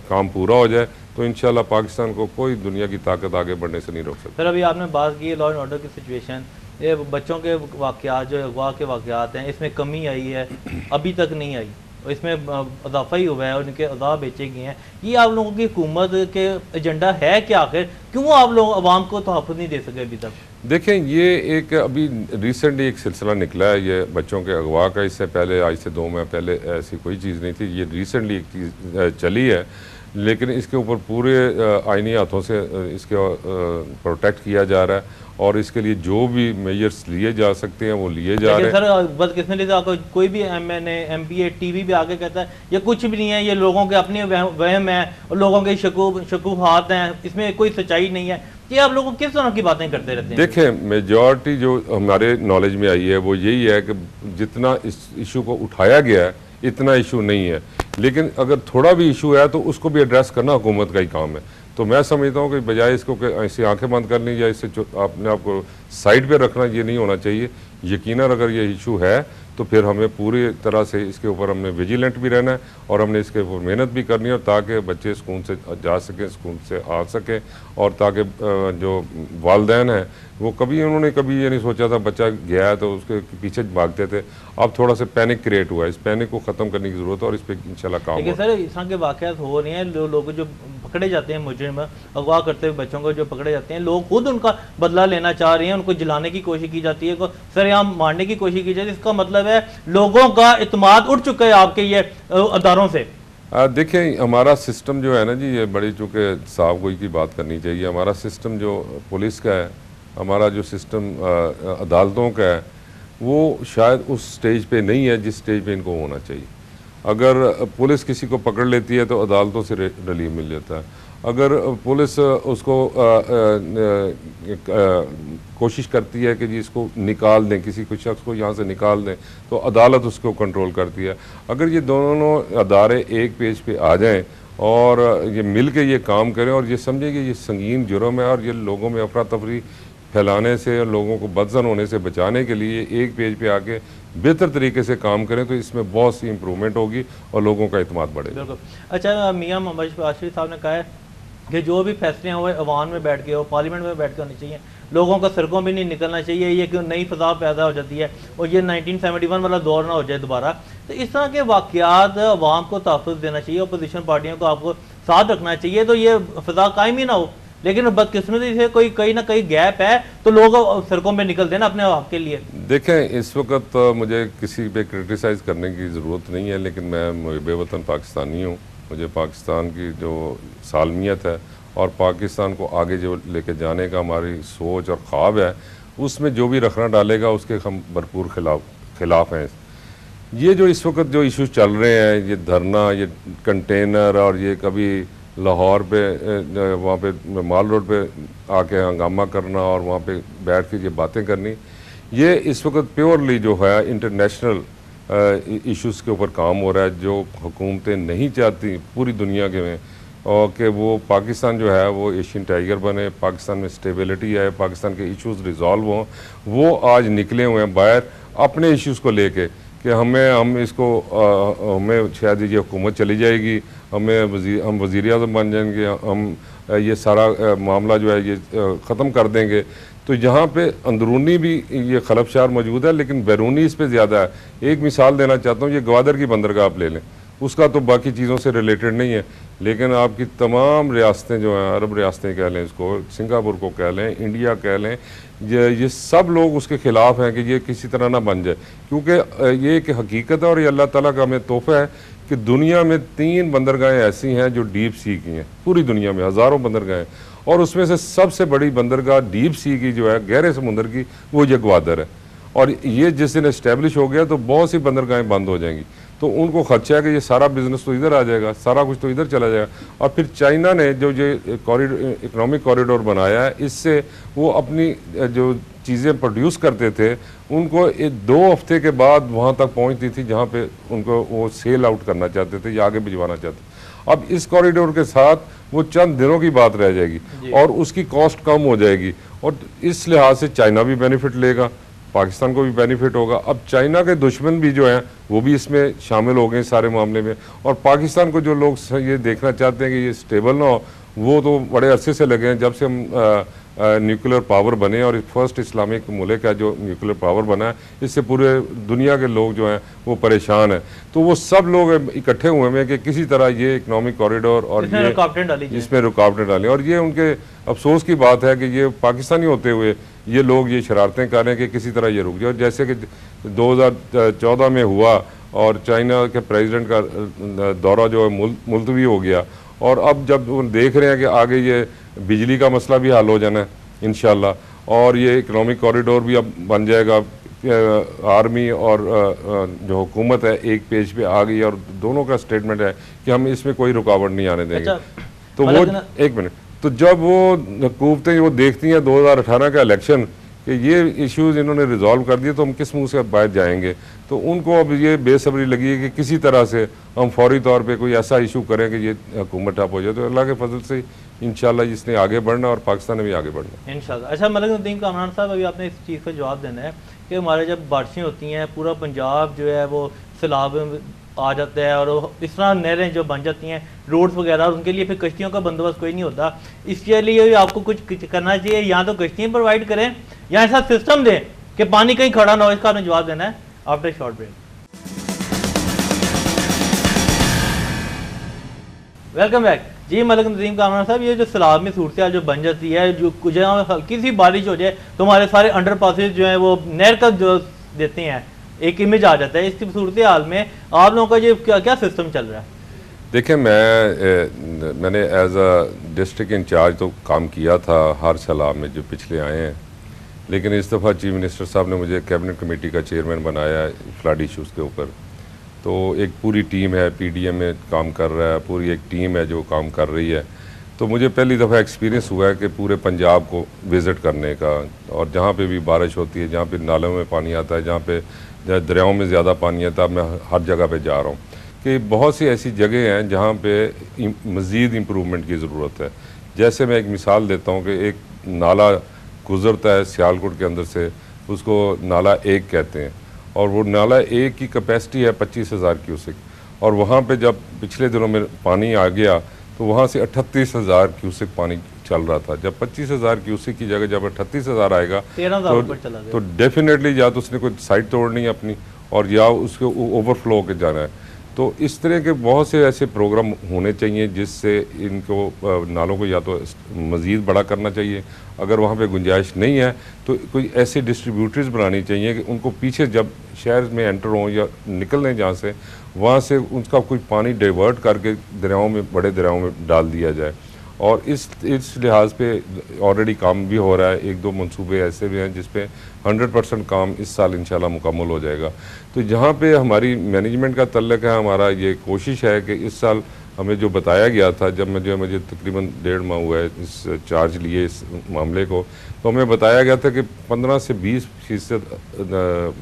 काम पूरा हो जाए, तो इंशाल्लाह पाकिस्तान को कोई दुनिया की ताकत आगे बढ़ने से नहीं रोक सकती। सर, अभी आपने बात की लॉ एंड ऑर्डर की सिचुएशन, ये बच्चों के वाक़यात जो अगवा के वाक़यात हैं, इसमें कमी आई है, अभी तक नहीं आई, और इसमें इजाफा ही हुआ है और इनके अदाब बेचे गए हैं। ये आप लोगों की हुकूमत के एजेंडा है कि आखिर क्यों आप लोग अवाम को तहफ़्फ़ुज़ नहीं दे सके अभी तक? देखें, ये एक अभी रिसेंटली एक सिलसिला निकला है ये बच्चों के अगवा का। इससे पहले आज से 2 माह पहले ऐसी कोई चीज़ नहीं थी, ये रिसेंटली एक चीज़ चली है, लेकिन इसके ऊपर पूरे आईनी हाथों से इसके प्रोटेक्ट किया जा रहा है और इसके लिए जो भी मेजर्स लिए जा सकते हैं वो लिए जा रहे हैं। सर, बदकिस्मती से आपको कोई भी MNA MPA TV भी आगे कहता है ये कुछ भी नहीं है, ये लोगों के अपने वहम है और लोगों के शकूफात हैं, इसमें कोई सच्चाई नहीं है। ये आप लोगों किस तरह की बातें करते रहते हैं? देखें, मेजॉरिटी जो हमारे नॉलेज में आई है वो यही है कि जितना इस इशू को उठाया गया है इतना इशू नहीं है, लेकिन अगर थोड़ा भी इशू है तो उसको भी एड्रेस करना हुकूमत का ही काम है। तो मैं समझता हूँ कि बजाय इसको कि ऐसी आंखें बंद करनी या इससे अपने आप को साइड पे रखना, ये नहीं होना चाहिए। यकीनन अगर ये इशू है तो फिर हमें पूरी तरह से इसके ऊपर हमने विजिलेंट भी रहना है और हमने इसके ऊपर मेहनत भी करनी है ताकि बच्चे स्कूल से जा सकें, स्कूल से आ सकें, और ताकि जो वालिदैन हैं वो उन्होंने कभी ये नहीं सोचा था बच्चा गया है तो उसके पीछे भागते थे। अब थोड़ा सा पैनिक क्रिएट हुआ है, इस पैनिक को ख़त्म करने की ज़रूरत है और इस पर इंशाल्लाह काम होगा। सर, इस तरह के वाक़यात हो रहे हैं, लोग जो पकड़े जाते हैं, मुजरिम अगवा करते हुए बच्चों को जो पकड़े जाते हैं, लोग खुद उनका बदला लेना चाह रहे हैं, उनको जलाने की कोशिश की जाती है, सरेआम मारने की कोशिश की जाती है। इसका मतलब है लोगों का इत्मीनान उठ चुका है आपके ये अदारों से। देखें, हमारा सिस्टम जो है ना जी, ये बड़ी चूँकि साफ गोई की बात करनी चाहिए। हमारा सिस्टम जो पुलिस का है, हमारा जो सिस्टम अदालतों का है, वो शायद उस स्टेज पे नहीं है जिस स्टेज पे इनको होना चाहिए। अगर पुलिस किसी को पकड़ लेती है तो अदालतों से रिलीफ मिल जाता है। अगर पुलिस उसको कोशिश करती है कि जी इसको निकाल दें, किसी को शख्स को यहाँ से निकाल दें, तो अदालत उसको कंट्रोल करती है। अगर ये दोनों अदारे एक पेज पे आ जाएं और ये मिल के ये काम करें और ये समझें कि ये संगीन जुर्म है और ये लोगों में अफरा तफरी फैलाने से और लोगों को बदजन होने से बचाने के लिए एक पेज पे आके बेहतर तरीके से काम करें, तो इसमें बहुत सी इम्प्रूवमेंट होगी और लोगों का इत्मीनान बढ़ेगा। बिल्कुल। अच्छा, मियां मोहम्मद आशिफ साहब ने कहा है कि जो भी फैसले हुए अवाम में बैठ के हो, पार्लियामेंट में बैठ के होने चाहिए, लोगों का सड़कों में नहीं निकलना चाहिए, ये कि नई फजा पैदा हो जाती है और ये 1971 वाला दौर ना हो जाए दोबारा। तो इस तरह के वाक़यात अवाम को तहफ़्फ़ुज़ देना चाहिए, अपोजिशन पार्टियों को आपको साथ रखना चाहिए, तो ये फजा कायम ही ना हो। लेकिन बदकिस्मती से कोई कहीं ना कहीं गैप है तो लोग सड़कों में निकल देना अपने हक के लिए। देखें, इस वक्त मुझे किसी पे क्रिटिसाइज़ करने की ज़रूरत नहीं है, लेकिन मैं मुहिब वतन पाकिस्तानी हूँ। मुझे पाकिस्तान की जो सालमियत है और पाकिस्तान को आगे जो लेके जाने का हमारी सोच और ख्वाब है, उसमें जो भी रखना डालेगा उसके हम भरपूर खिलाफ हैं। ये जो इस वक्त जो इश्यूज चल रहे हैं, ये धरना, ये कंटेनर और ये कभी लाहौर पे वहाँ पे माल रोड पे आके हंगामा करना और वहाँ पे बैठ के ये बातें करनी, ये इस वक्त प्योरली जो है इंटरनेशनल इश्यूज़ के ऊपर काम हो रहा है, जो हुकूमतें नहीं चाहती पूरी दुनिया के में, और कि वो पाकिस्तान जो है वो एशियन टाइगर बने, पाकिस्तान में स्टेबिलिटी आए, पाकिस्तान के इश्यूज़ रिजॉल्व हों। वो आज निकले हुए हैं बाहर अपने इश्यूज़ को लेके कि हमें शायद ये हुकूमत चली जाएगी, हम वज़ीर आज़म बन जाएंगे, हम ये सारा मामला जो है ये ख़त्म कर देंगे। तो यहाँ पे अंदरूनी भी ये खलफशार मौजूद है, लेकिन बैरूनी इस पे ज़्यादा है। एक मिसाल देना चाहता हूँ, ये ग्वादर की बंदरगाह आप ले लें, उसका तो बाकी चीज़ों से रिलेटेड नहीं है, लेकिन आपकी तमाम रियासतें जो हैं, अरब रियासतें कह लें, इसको सिंगापुर को कह लें, इंडिया कह लें, ये सब लोग उसके ख़िलाफ़ हैं कि ये किसी तरह ना बन जाए, क्योंकि ये एक हकीकत है और ये अल्लाह ताला का हमें तोहफ़ा है कि दुनिया में 3 बंदरगाहें ऐसी हैं जो डीप सी की हैं। पूरी दुनिया में हज़ारों बंदरगाहें, और उसमें से सबसे बड़ी बंदरगाह डीप सी की जो है, गहरे समुद्र की, वो ये ग्वादर है। और ये जिस दिन इस्टेब्लिश हो गया तो बहुत सी बंदरगाहें बंद हो जाएंगी, तो उनको खदशा है कि ये सारा बिजनेस तो इधर आ जाएगा, सारा कुछ तो इधर चला जाएगा। और फिर चाइना ने जो ये इकोनॉमिक कॉरिडोर बनाया है, इससे वो अपनी जो चीज़ें प्रोड्यूस करते थे उनको 2 हफ्ते के बाद वहाँ तक पहुँचती थी जहाँ पे उनको वो सेल आउट करना चाहते थे या आगे भिजवाना चाहते थे। अब इस कॉरिडोर के साथ वो चंद दिनों की बात रह जाएगी और उसकी कॉस्ट कम हो जाएगी, और इस लिहाज से चाइना भी बेनिफिट लेगा, पाकिस्तान को भी बेनिफिट होगा। अब चाइना के दुश्मन भी जो हैं वो भी इसमें शामिल हो गए सारे मामले में, और पाकिस्तान को जो लोग ये देखना चाहते हैं कि ये स्टेबल ना हो, वो तो बड़े अरसे से लगे हैं, जब से हम न्यूक्लियर पावर बने और फर्स्ट इस्लामिक मुल्क है जो न्यूक्लियर पावर बना है, इससे पूरे दुनिया के लोग जो हैं वो परेशान हैं। तो वो सब लोग इकट्ठे हुए हैं कि किसी तरह ये इकोनॉमिक कॉरिडोर और इसमें रुकावटें डालें, और ये उनके अफसोस की बात है कि ये पाकिस्तानी होते हुए ये लोग ये शरारतें कर रहे हैं कि किसी तरह ये रुक जाए। और जैसे कि 2014 में हुआ और चाइना के प्रेसिडेंट का दौरा जो है मुलतवी हो गया, और अब जब वो देख रहे हैं कि आगे ये बिजली का मसला भी हल हो जाना है इंशाल्लाह, और ये इकोनॉमिक कॉरिडोर भी अब बन जाएगा, आर्मी और जो हुकूमत है एक पेज पे आ गई और दोनों का स्टेटमेंट है कि हम इसमें कोई रुकावट नहीं आने देंगे। तो वो एक मिनट, तो जब वो हुकूमतें वो देखती हैं 2018 का इलेक्शन कि ये इश्यूज़ इन्होंने रिजॉल्व कर दिए तो हम किस मुंह से बाहर जाएंगे, तो उनको अब ये बेसब्री लगी है कि किसी तरह से हम फौरी तौर पे कोई ऐसा इशू करें कि ये हुकूमत ठप हो जाए। तो अल्लाह के फजल से इंशाल्लाह इसने आगे बढ़ना और पाकिस्तान ने भी आगे बढ़ना इंशाल्लाह। अच्छा मलिक नदीम कामरान साहब, अभी आपने इस चीज़ का जवाब देना है कि हमारे जब बारिशें होती हैं पूरा पंजाब जो है वो सैलाब आ जाता है और इस तरह नहरें जो बन जाती हैं, रोड्स वगैरह, उनके लिए फिर कश्तियों का बंदोबस्त कोई नहीं होता। इसके लिए आपको कुछ करना चाहिए, या तो कश्तियाँ प्रोवाइड करें या ऐसा सिस्टम दें कि पानी कहीं खड़ा ना हो। इसका आपने जवाब देना है after short break. Welcome back ji. Malik Nadeem Kamran साहब, ये जो सैलाब में सूरत जो बन जाती है, जो कुछ हल्की सी बारिश हो जाए तो हमारे सारे अंडर पासेज जो है वो नहर का जो देते हैं एक इमेज आ जाता है। इसकी सूरत हाल में आप लोगों का ये क्या सिस्टम चल रहा है? देखिए, मैंने एज अ डिस्ट्रिक्ट इंचार्ज तो काम किया था हर सैलाब में जो पिछले आए हैं, लेकिन इस दफ़ा चीफ मिनिस्टर साहब ने मुझे कैबिनेट कमेटी का चेयरमैन बनाया है फ्लड इशूज़ के ऊपर। तो एक पूरी टीम है, PDM में काम कर रहा है, पूरी एक टीम है जो काम कर रही है। तो मुझे पहली दफ़ा एक्सपीरियंस हुआ है कि पूरे पंजाब को विज़िट करने का, और जहाँ पे भी बारिश होती है, जहाँ पे नालों में पानी आता है, जहाँ पे दरियाओं में ज़्यादा पानी आता है, मैं हर जगह पे जा रहा हूँ कि बहुत सी ऐसी जगह हैं जहाँ पे मज़ीद इम्प्रूवमेंट की ज़रूरत है। जैसे मैं एक मिसाल देता हूँ कि एक नाला गुज़रता है सियालकोट के अंदर से, उसको नाला 1 कहते हैं, और वो नाला 1 की कैपेसिटी है 25,000 क्यूसेक, और वहाँ पे जब पिछले दिनों में पानी आ गया तो वहाँ से 38,000 क्यूसेक पानी चल रहा था। जब 25,000 क्यूसेक की जगह जब 38,000 आएगा तो डेफिनेटली या तो उसने कोई साइड तोड़नी है अपनी, और या उसके ओवरफ्लो के जाना है। तो इस तरह के बहुत से ऐसे प्रोग्राम होने चाहिए जिससे इनको नालों को या तो मज़ीद बड़ा करना चाहिए, अगर वहाँ पे गुंजाइश नहीं है तो कोई ऐसे डिस्ट्रीब्यूटर्स बनानी चाहिए कि उनको पीछे जब शहर में एंटर हों या निकल लें जहाँ से, वहाँ से उसका कोई पानी डाइवर्ट करके दरियाओं में, बड़े दरियाओं में डाल दिया जाए। और इस लिहाज पे ऑलरेडी काम भी हो रहा है। 1-2 मंसूबे ऐसे भी हैं जिस पे 100% काम इस साल इंशाल्लाह मुकम्मल हो जाएगा। तो जहाँ पे हमारी मैनेजमेंट का तल्लक है, हमारा ये कोशिश है कि इस साल हमें जो बताया गया था, जब मुझे तकरीबन 1.5 माह हुआ है इस चार्ज लिए इस मामले को, तो हमें बताया गया था कि 15 से 20%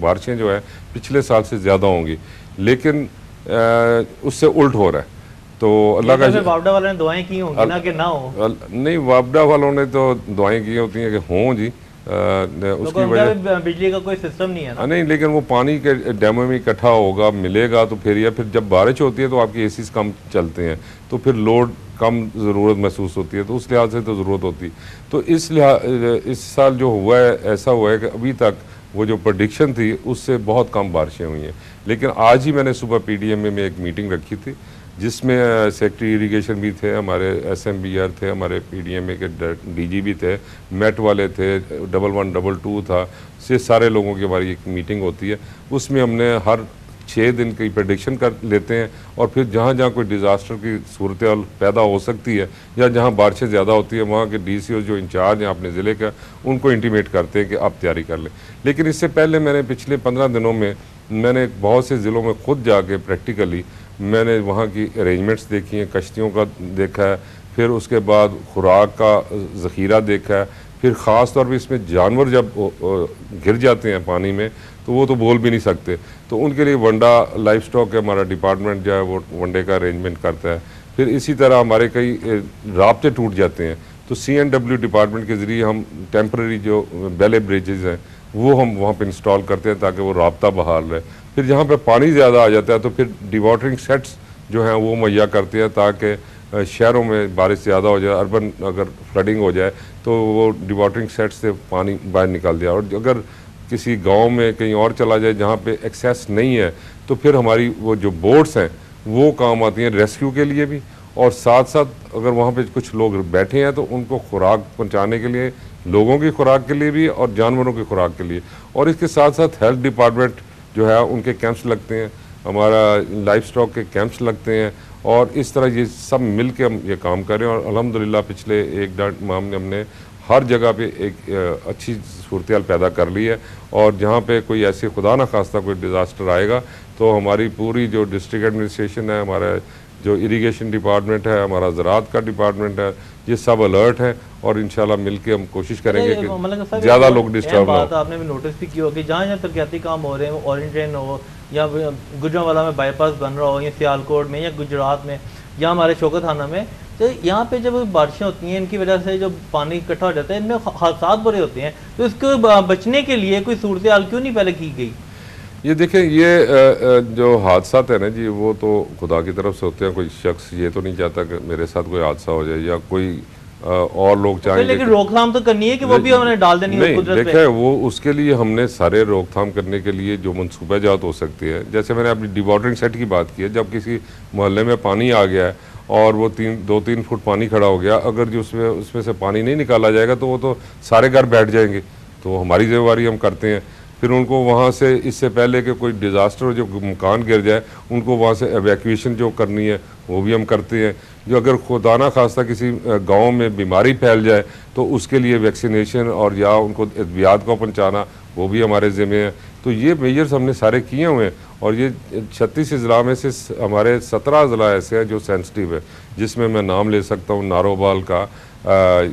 बारिशें जो है पिछले साल से ज़्यादा होंगी, लेकिन उससे उल्ट हो रहा है। तो अल्लाह का वापडा वालों ने दुआएं की होंगी ना कि ना हो? नहीं, वापडा वालों ने तो दुआएं की होती हैं कि हों जी, उसकी वजह बिजली का कोई सिस्टम नहीं है ना। नहीं, लेकिन वो पानी के डैमों में इकट्ठा होगा, मिलेगा तो फिर, या फिर जब बारिश होती है तो आपके एसीज कम चलते हैं तो फिर लोड कम ज़रूरत महसूस होती है, तो उस लिहाज से तो ज़रूरत होती। तो इस साल जो हुआ है, ऐसा हुआ है कि अभी तक वो जो प्रेडिक्शन थी उससे बहुत कम बारिशें हुई हैं। लेकिन आज ही मैंने सुबह PDM में एक मीटिंग रखी थी जिसमें सेक्रेटरी इरिगेशन भी थे, हमारे SMBR थे, हमारे PDMA के DG भी थे, MET वाले थे, 1122 था, से सारे लोगों की हमारी एक मीटिंग होती है। उसमें हमने हर 6 दिन की प्रेडिक्शन कर लेते हैं और फिर जहाँ जहाँ कोई डिज़ास्टर की सूरत पैदा हो सकती है या जहाँ बारिशें ज़्यादा होती है वहाँ के DCO जो इंचार्ज हैं अपने ज़िले का, उनको इंटीमेट करते हैं कि आप तैयारी कर लें। लेकिन इससे पहले मैंने पिछले 15 दिनों में मैंने बहुत से ज़िलों में खुद जाके प्रैक्टिकली मैंने वहाँ की अरेंजमेंट्स देखी हैं, कश्तियों का देखा है, फिर उसके बाद खुराक का ज़ख़ीरा देखा है, फिर ख़ास तौर पे इसमें जानवर जब गिर जाते हैं पानी में तो वो तो बोल भी नहीं सकते, तो उनके लिए वंडा लाइफ स्टॉक है हमारा डिपार्टमेंट जो है वो वनडे का अरेंजमेंट करता है। फिर इसी तरह हमारे कई राब्ते टूट जाते हैं तो CNW डिपार्टमेंट के ज़रिए हम टेम्पररी जो बेले ब्रिजेज़ हैं वो हम वहाँ पे इंस्टॉल करते हैं ताकि वो राब्ता बहाल रहे। फिर जहाँ पे पानी ज़्यादा आ जाता है तो फिर डिवाटरिंग सेट्स जो हैं वो मुहैया करते हैं ताकि शहरों में बारिश ज़्यादा हो जाए, अर्बन अगर फ्लडिंग हो जाए तो वो डिवाटरिंग सेट से पानी बाहर निकल जाए। और अगर किसी गांव में कहीं और चला जाए जहाँ पे एक्सेस नहीं है तो फिर हमारी वो जो बोट्स हैं वो काम आती हैं रेस्क्यू के लिए भी, और साथ साथ अगर वहाँ पे कुछ लोग बैठे हैं तो उनको खुराक पहुँचाने के लिए, लोगों की खुराक के लिए भी और जानवरों की खुराक के लिए। और इसके साथ साथ हेल्थ डिपार्टमेंट जो है उनके कैंप्स लगते हैं, हमारा लाइफ स्टॉक के कैंप्स लगते हैं, और इस तरह ये सब मिल के हम ये काम करें। और अल्हम्दुलिल्लाह पिछले 1-1.5 माह में हमने हर जगह पे एक अच्छी सूरत पैदा कर ली है। और जहाँ पे कोई ऐसे खुदा न खास्ता कोई डिज़ास्टर आएगा तो हमारी पूरी जो डिस्ट्रिक्ट एडमिनिस्ट्रेशन है, हमारा जो इरिगेशन डिपार्टमेंट है, हमारा ज़राअत का डिपार्टमेंट है, ये सब अलर्ट हैं और इंशाल्लाह मिल के हम कोशिश करेंगे कि ज़्यादा लोग डिस्टर्ब ना हो। आपने भी नोटिस भी किया हो कि जहाँ जहाँ तरक्याती काम हो रहे हैं, ऑरेंज ट्रेन हो या गुजरांवाला में बाईपास बन रहा हो या सियालकोट में या गुजरात में या हमारे शौकत थाना में, तो यहाँ पे जब बारिशें होती हैं इनकी वजह से जो पानी इकट्ठा हो जाता है इनमें हादसात बड़े होते हैं, तो इसको बचने के लिए कोई सूरत हाल क्यों नहीं पहले की गई? ये देखें, ये जो हादसात है ना जी वो तो खुदा की तरफ से होते हैं। कोई शख्स ये तो नहीं चाहता कि मेरे साथ कोई हादसा हो जाए या कोई और लोग चाहेंगे, लेकिन रोकथाम तो करनी है कि वो भी हमने डाल देनी है कुदरत पे। देखें वो उसके लिए हमने सारे रोकथाम करने के लिए जो मनसूबाजात हो सकती है, जैसे मैंने अपनी डिवाटरिंग सेट की बात की है, जब किसी मोहल्ले में पानी आ गया है और वो 2-3 फुट पानी खड़ा हो गया, अगर जो उसमें से पानी नहीं निकाला जाएगा तो वो तो सारे घर बैठ जाएंगे, तो हमारी जिम्मेवारी हम करते हैं। फिर उनको वहाँ से इससे पहले कि कोई डिज़ास्टर जो मकान गिर जाए उनको वहाँ से एवैक्यूएशन जो करनी है वो भी हम करते हैं। जो अगर खुदा ना खास्ता किसी गांव में बीमारी फैल जाए तो उसके लिए वैक्सीनेशन और या उनको अद्वियात को पहुँचाना वो भी हमारे ज़िम्मे है। तो ये मेजर्स हमने सारे किए हुए हैं और ये 36 ज़िला में से हमारे 17 ज़िला ऐसे हैं जो सेंसिटिव है, जिसमें मैं नाम ले सकता हूँ नारोबाल का,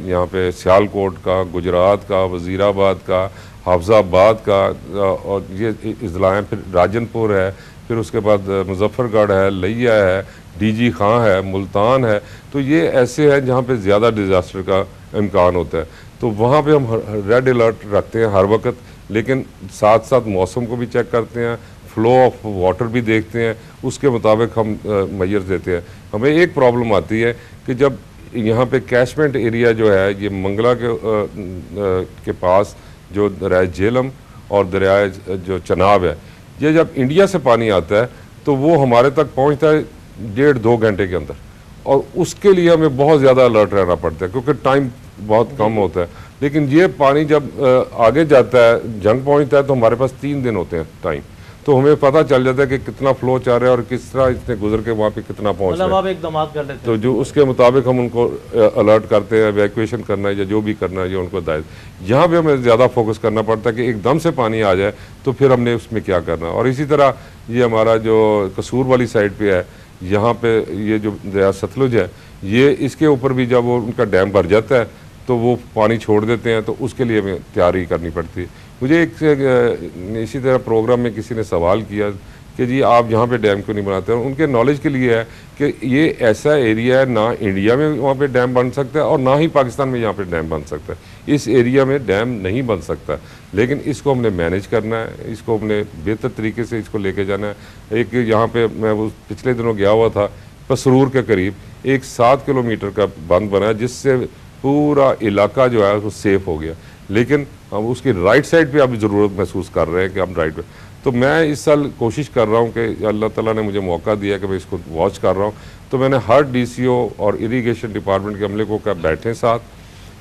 यहाँ पे सियालकोट का, गुजरात का, वज़ीराबाद का, हाफजाबाद का, और ये ज़िला हैं। फिर राजनपुर है, फिर उसके बाद मुजफ्फरगढ़ है, लिया है, DG खां है, मुल्तान है। तो ये ऐसे हैं जहाँ पे ज़्यादा डिज़ास्टर का इम्कान होता है, तो वहाँ पे हम रेड अलर्ट रखते हैं हर वक्त, लेकिन साथ साथ मौसम को भी चेक करते हैं, फ़्लो ऑफ वाटर भी देखते हैं, उसके मुताबिक हम मेजर्स देते हैं। हमें एक प्रॉब्लम आती है कि जब यहाँ पे कैशमेंट एरिया जो है ये मंगला के पास जो दरिया झेलम और दरिया जो चनाब है, ये जब इंडिया से पानी आता है तो वो हमारे तक पहुँचता है 1.5-2 घंटे के अंदर, और उसके लिए हमें बहुत ज़्यादा अलर्ट रहना पड़ता है क्योंकि टाइम बहुत कम होता है। लेकिन ये पानी जब आगे जाता है, जंग पहुँचता है, तो हमारे पास 3 दिन होते हैं टाइम, तो हमें पता चल जाता है कि कितना फ्लो चाह रहा है और किस तरह इसने गुजर के वहाँ पे कितना पहुँच रहा है। आप एकदम कर लेते हैं, तो जो उसके मुताबिक हम उनको अलर्ट करते हैं, एवैक्यूएशन करना है या जो भी करना है ये उनको दायित्व। यहाँ पे हमें ज़्यादा फोकस करना पड़ता है कि एकदम से पानी आ जाए तो फिर हमने उसमें क्या करना है। और इसी तरह ये हमारा जो कसूर वाली साइड पे है, यहाँ पे ये जो दरिया सतलुज है, ये इसके ऊपर भी जब वो उनका डैम भर जाता है तो वो पानी छोड़ देते हैं, तो उसके लिए हमें तैयारी करनी पड़ती है। मुझे एक इसी तरह प्रोग्राम में किसी ने सवाल किया कि जी आप यहाँ पे डैम क्यों नहीं बनाते हैं। उनके नॉलेज के लिए है कि ये ऐसा एरिया है, ना इंडिया में वहाँ पे डैम बन सकता है और ना ही पाकिस्तान में यहाँ पे डैम बन सकता है। इस एरिया में डैम नहीं बन सकता, लेकिन इसको हमने मैनेज करना है, इसको हमने बेहतर तरीके से इसको लेके जाना है। एक यहाँ पे मैं वो पिछले दिनों गया हुआ था, पसरूर के करीब एक 7 किलोमीटर का बंद बना है, जिससे पूरा इलाका जो है वो सेफ हो गया। लेकिन हम उसकी राइट साइड पे अभी ज़रूरत महसूस कर रहे हैं कि हम राइट पे। तो मैं इस साल कोशिश कर रहा हूँ कि अल्लाह ताला ने मुझे मौका दिया कि मैं इसको वॉच कर रहा हूँ, तो मैंने हर DCO और इरिगेशन डिपार्टमेंट के अमले को क्या बैठे साथ,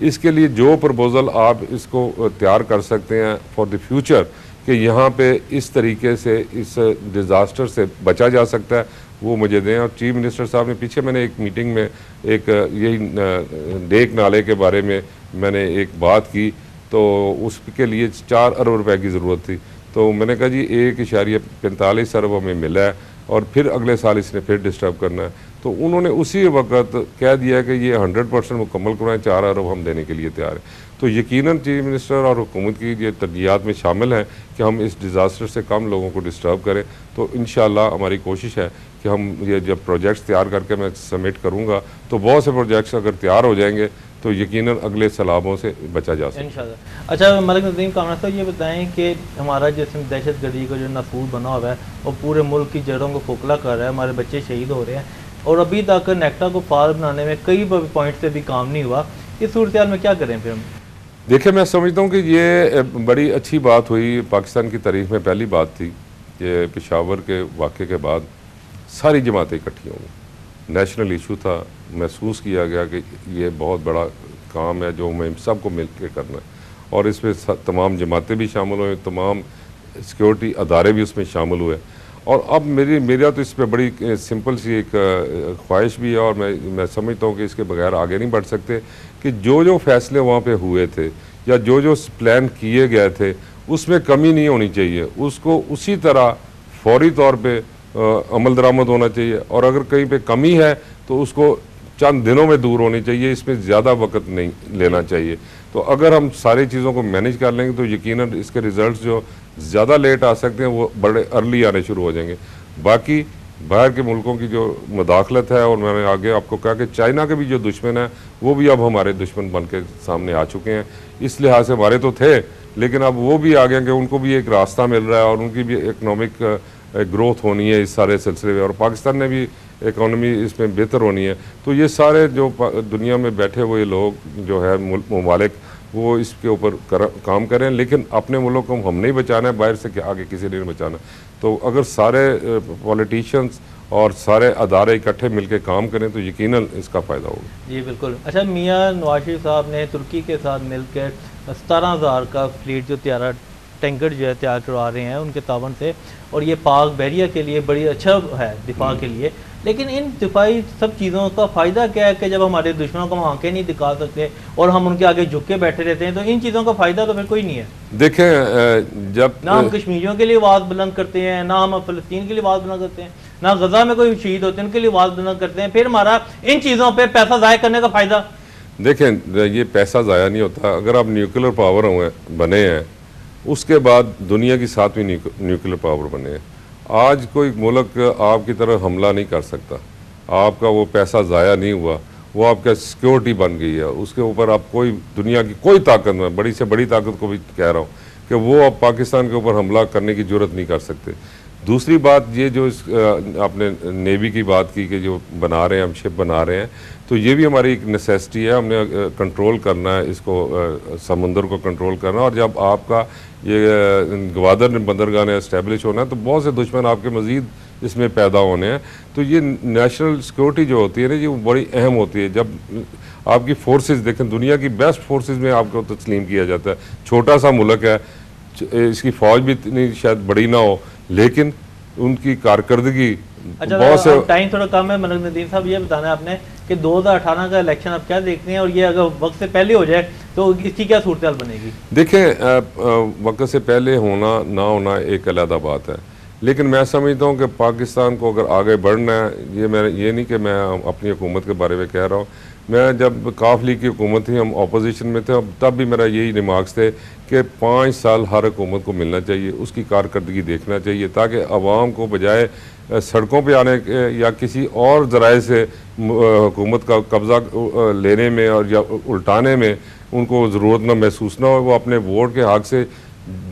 इसके लिए जो प्रपोज़ल आप इसको तैयार कर सकते हैं फॉर द फ्यूचर कि यहाँ पे इस तरीके से इस डिज़ास्टर से बचा जा सकता है, वो मुझे दें। और चीफ मिनिस्टर साहब ने पीछे मैंने एक मीटिंग में एक यही डेक नाले के बारे में मैंने एक बात की, तो उसके लिए 4 अरब रुपए की ज़रूरत थी। तो मैंने कहा जी 1.45 अरब हमें मिला है और फिर अगले साल इसने फिर डिस्टर्ब करना है। तो उन्होंने उसी वक्त कह दिया कि ये 100% मुकम्मल करवाएं, 4 अरब हम देने के लिए तैयार हैं। तो यकीनन चीफ मिनिस्टर और हुकूमत की ये तरजीहात में शामिल हैं कि हम इस डिज़ास्टर से कम लोगों को डिस्टर्ब करें। तो इंशाअल्लाह हमारी कोशिश है कि हम ये जब प्रोजेक्ट्स तैयार करके मैं सबमिट करूँगा तो बहुत से प्रोजेक्ट्स अगर तैयार हो जाएंगे तो यकीनन अगले सैलाबों से बचा जा सकता है इंशाल्लाह। अच्छा मलिक नदीम कामरान साहब, ये बताएं कि हमारा जिसम दहशतगर्दी का जो नसूर बना हुआ है वो पूरे मुल्क की जड़ों को खोखला कर रहा है, हमारे बच्चे शहीद हो रहे हैं और अभी तक नेक्टा को फाल बनाने में कई पॉइंट से भी काम नहीं हुआ। इस सूरत हाल में क्या करें फिर हम? देखिए, मैं समझता हूँ कि ये बड़ी अच्छी बात हुई, पाकिस्तान की तारीख में पहली बात थी कि पेशावर के वाक़े के बाद सारी जमातें इकट्ठी होंगी। नेशनल इशू था, महसूस किया गया कि ये बहुत बड़ा काम है जो हमें सबको मिल के करना है और इसमें तमाम जमातें भी शामिल हुए, तमाम सिक्योरिटी अदारे भी उसमें शामिल हुए। और अब मेरा तो इस पर बड़ी सिंपल सी एक ख्वाहिश भी है और मैं समझता हूँ कि इसके बगैर आगे नहीं बढ़ सकते कि जो जो फैसले वहाँ पे हुए थे या जो जो प्लान किए गए थे उसमें कमी नहीं होनी चाहिए, उसको उसी तरह फौरी तौर पे अमल दरामद होना चाहिए और अगर कहीं पे कमी है तो उसको चंद दिनों में दूर होनी चाहिए, इसमें ज़्यादा वक्त नहीं लेना चाहिए। तो अगर हम सारी चीज़ों को मैनेज कर लेंगे तो यकीनन इसके रिजल्ट्स जो ज़्यादा लेट आ सकते हैं वो बड़े अर्ली आने शुरू हो जाएंगे। बाकी बाहर के मुल्कों की जो मुदाखलत है, और मैंने आगे आपको कहा कि चाइना के भी जो दुश्मन है वो भी अब हमारे दुश्मन बन के सामने आ चुके हैं। इस लिहाज से हमारे तो थे लेकिन अब वो भी आ गए कि उनको भी एक रास्ता मिल रहा है और उनकी भी इकनॉमिक ग्रोथ होनी है इस सारे सिलसिले में और पाकिस्तान ने भी इकॉनमी इसमें बेहतर होनी है। तो ये सारे जो दुनिया में बैठे हुए लोग जो है ममालिक वो इसके ऊपर काम करें, लेकिन अपने मुल्क को हम नहीं बचाना है, बाहर से आगे किसी ने नहीं बचाना। तो अगर सारे पॉलिटिशियंस और सारे अदारे इकट्ठे मिलकर काम करें तो यकीनन इसका फ़ायदा होगा। जी बिल्कुल। अच्छा, मियाँ नवाज शरीफ साहब ने तुर्की के साथ मिलकर 17,000 का फ्लीट जो तैयार टैंकर जो है तैयार करवा रहे हैं उनके तावन से, और ये पाक बहरिया के लिए बड़ी अच्छा है दिफा के लिए। लेकिन इन दिफाई सब चीज़ों का फ़ायदा क्या है कि जब हमारे दुश्मनों को हम आंखें नहीं दिखा सकते और हम उनके आगे झुक के बैठे रहते हैं, तो इन चीज़ों का फ़ायदा तो फिर कोई नहीं है। देखें, जब ना हम कश्मीरियों के लिए आवाज़ बुलंद करते हैं, ना हम फ़लस्तीन के लिए आवाज़ बुलंद करते हैं, ना गजा में कोई शहीद होते हैं उनके लिए आवाज़ बुलंद करते हैं, फिर हमारा इन चीज़ों पर पैसा ज़ाया करने का फ़ायदा। देखें, ये पैसा ज़ाया नहीं होता। अगर आप न्यूक्लियर पावर बने हैं उसके बाद दुनिया की 7वीं न्यूक्लियर पावर बने हैं। आज कोई मुल्क आपकी तरफ हमला नहीं कर सकता, आपका वो पैसा ज़ाया नहीं हुआ, वो आपका सिक्योरिटी बन गई है। उसके ऊपर आप कोई दुनिया की कोई ताकत में, बड़ी से बड़ी ताकत को भी कह रहा हूँ कि वो अब पाकिस्तान के ऊपर हमला करने की जरूरत नहीं कर सकते। दूसरी बात ये जो आपने नेवी की बात की कि जो बना रहे हैं हम शिप बना रहे हैं, तो ये भी हमारी एक नेसेसिटी है। हमने कंट्रोल करना है इसको, समुंदर को कंट्रोल करना। और जब आपका ये गवादर बंदरगाह ने इस्टेब्लिश होना है तो बहुत से दुश्मन आपके मज़ीद इसमें पैदा होने हैं। तो ये नेशनल सिक्योरिटी जो होती है ना, ये बड़ी अहम होती है। जब आपकी फोर्सेस देखें, दुनिया की बेस्ट फोर्सेस में आपको तस्लीम किया जाता है। छोटा सा मुल्क है, इसकी फ़ौज भी इतनी शायद बड़ी ना हो, लेकिन उनकी कारकर्दगी बहुत से। टाइम थोड़ा कम है मलिक नदीम साहब, ये बताना है आपने कि 2018 का इलेक्शन आप क्या देखते हैं, और ये अगर वक्त से पहले हो जाए तो इसकी क्या सूरत बनेगी? देखें, वक्त से पहले होना ना होना एक अलग बात है, लेकिन मैं समझता हूँ कि पाकिस्तान को अगर आगे बढ़ना है, ये नहीं कि मैं अपनी हुकूमत के बारे में कह रहा हूँ, मैं जब काफ लीग की हुकूमत थी, हम अपोजिशन में थे, तब भी मेरा यही रिमार्क्स थे कि 5 साल हर हुकूमत को मिलना चाहिए, उसकी कारकर्दगी देखना चाहिए, ताकि आवाम को बजाय सड़कों पे आने के या किसी और ज़राए से हुकूमत का कब्ज़ा लेने में और या उल्टाने में उनको ज़रूरत न महसूस ना हो। वो अपने वोट के हक़ से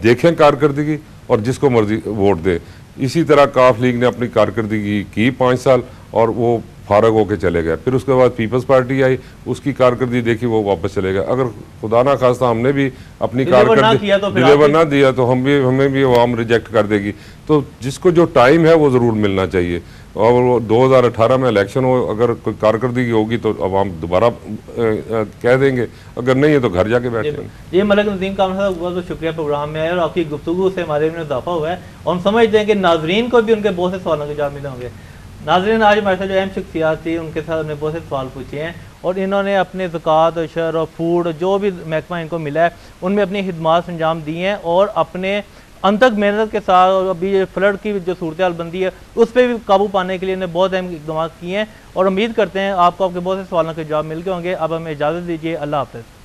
देखें कारकर्दगी और जिसको मर्जी वोट दे। इसी तरह काफ लीग ने अपनी कारकर्दगी की 5 साल और वो फारग होकर चले गए। फिर उसके बाद पीपल्स पार्टी आई, उसकी कारकर्दगी देखी, वो वापस चले गए। अगर खुदा ना खास्ता हमने भी अपनी कारकर्दगी डिलीवर ना दिया तो हमें भी आवाम रिजेक्ट कर देगी। तो जिसको जो टाइम है वो ज़रूर मिलना चाहिए। और वो 2018 में इलेक्शन हो, अगर कोई कारकर्दगी होगी तो आवाम दोबारा कह देंगे, अगर नहीं है तो घर जाके बैठ जाएंगे। ये मलिक नदीम कामरान साहब बहुत बहुत शुक्रिया प्रोग्राम में आए और आपकी गुफ्तगू से हमारे में इजाफा हुआ है और हम समझते हैं कि नाजरीन को भी उनके बहुत से सवालों के जवाब मिले होंगे। नाज़रीन, आज हमारे साथ जो अहम शख्सियात थी उनके साथ हमने बहुत से सवाल पूछे हैं और इन्होंने अपने ज़कात और शर और फूड जो भी महकमा इनको मिला है उनमें अपनी खिदमात अंजाम दी हैं और अपने अनथक मेहनत के साथ और अभी फ्लड की जो सूरत हाल बंदी है उस पर भी काबू पाने के लिए इन्हें बहुत अहम इक़दाम किए हैं और उम्मीद करते हैं आपको आपके बहुत से सवालों के जवाब मिल गए होंगे। अब हमें इजाज़त दीजिए। अल्लाह हाफ़िज़।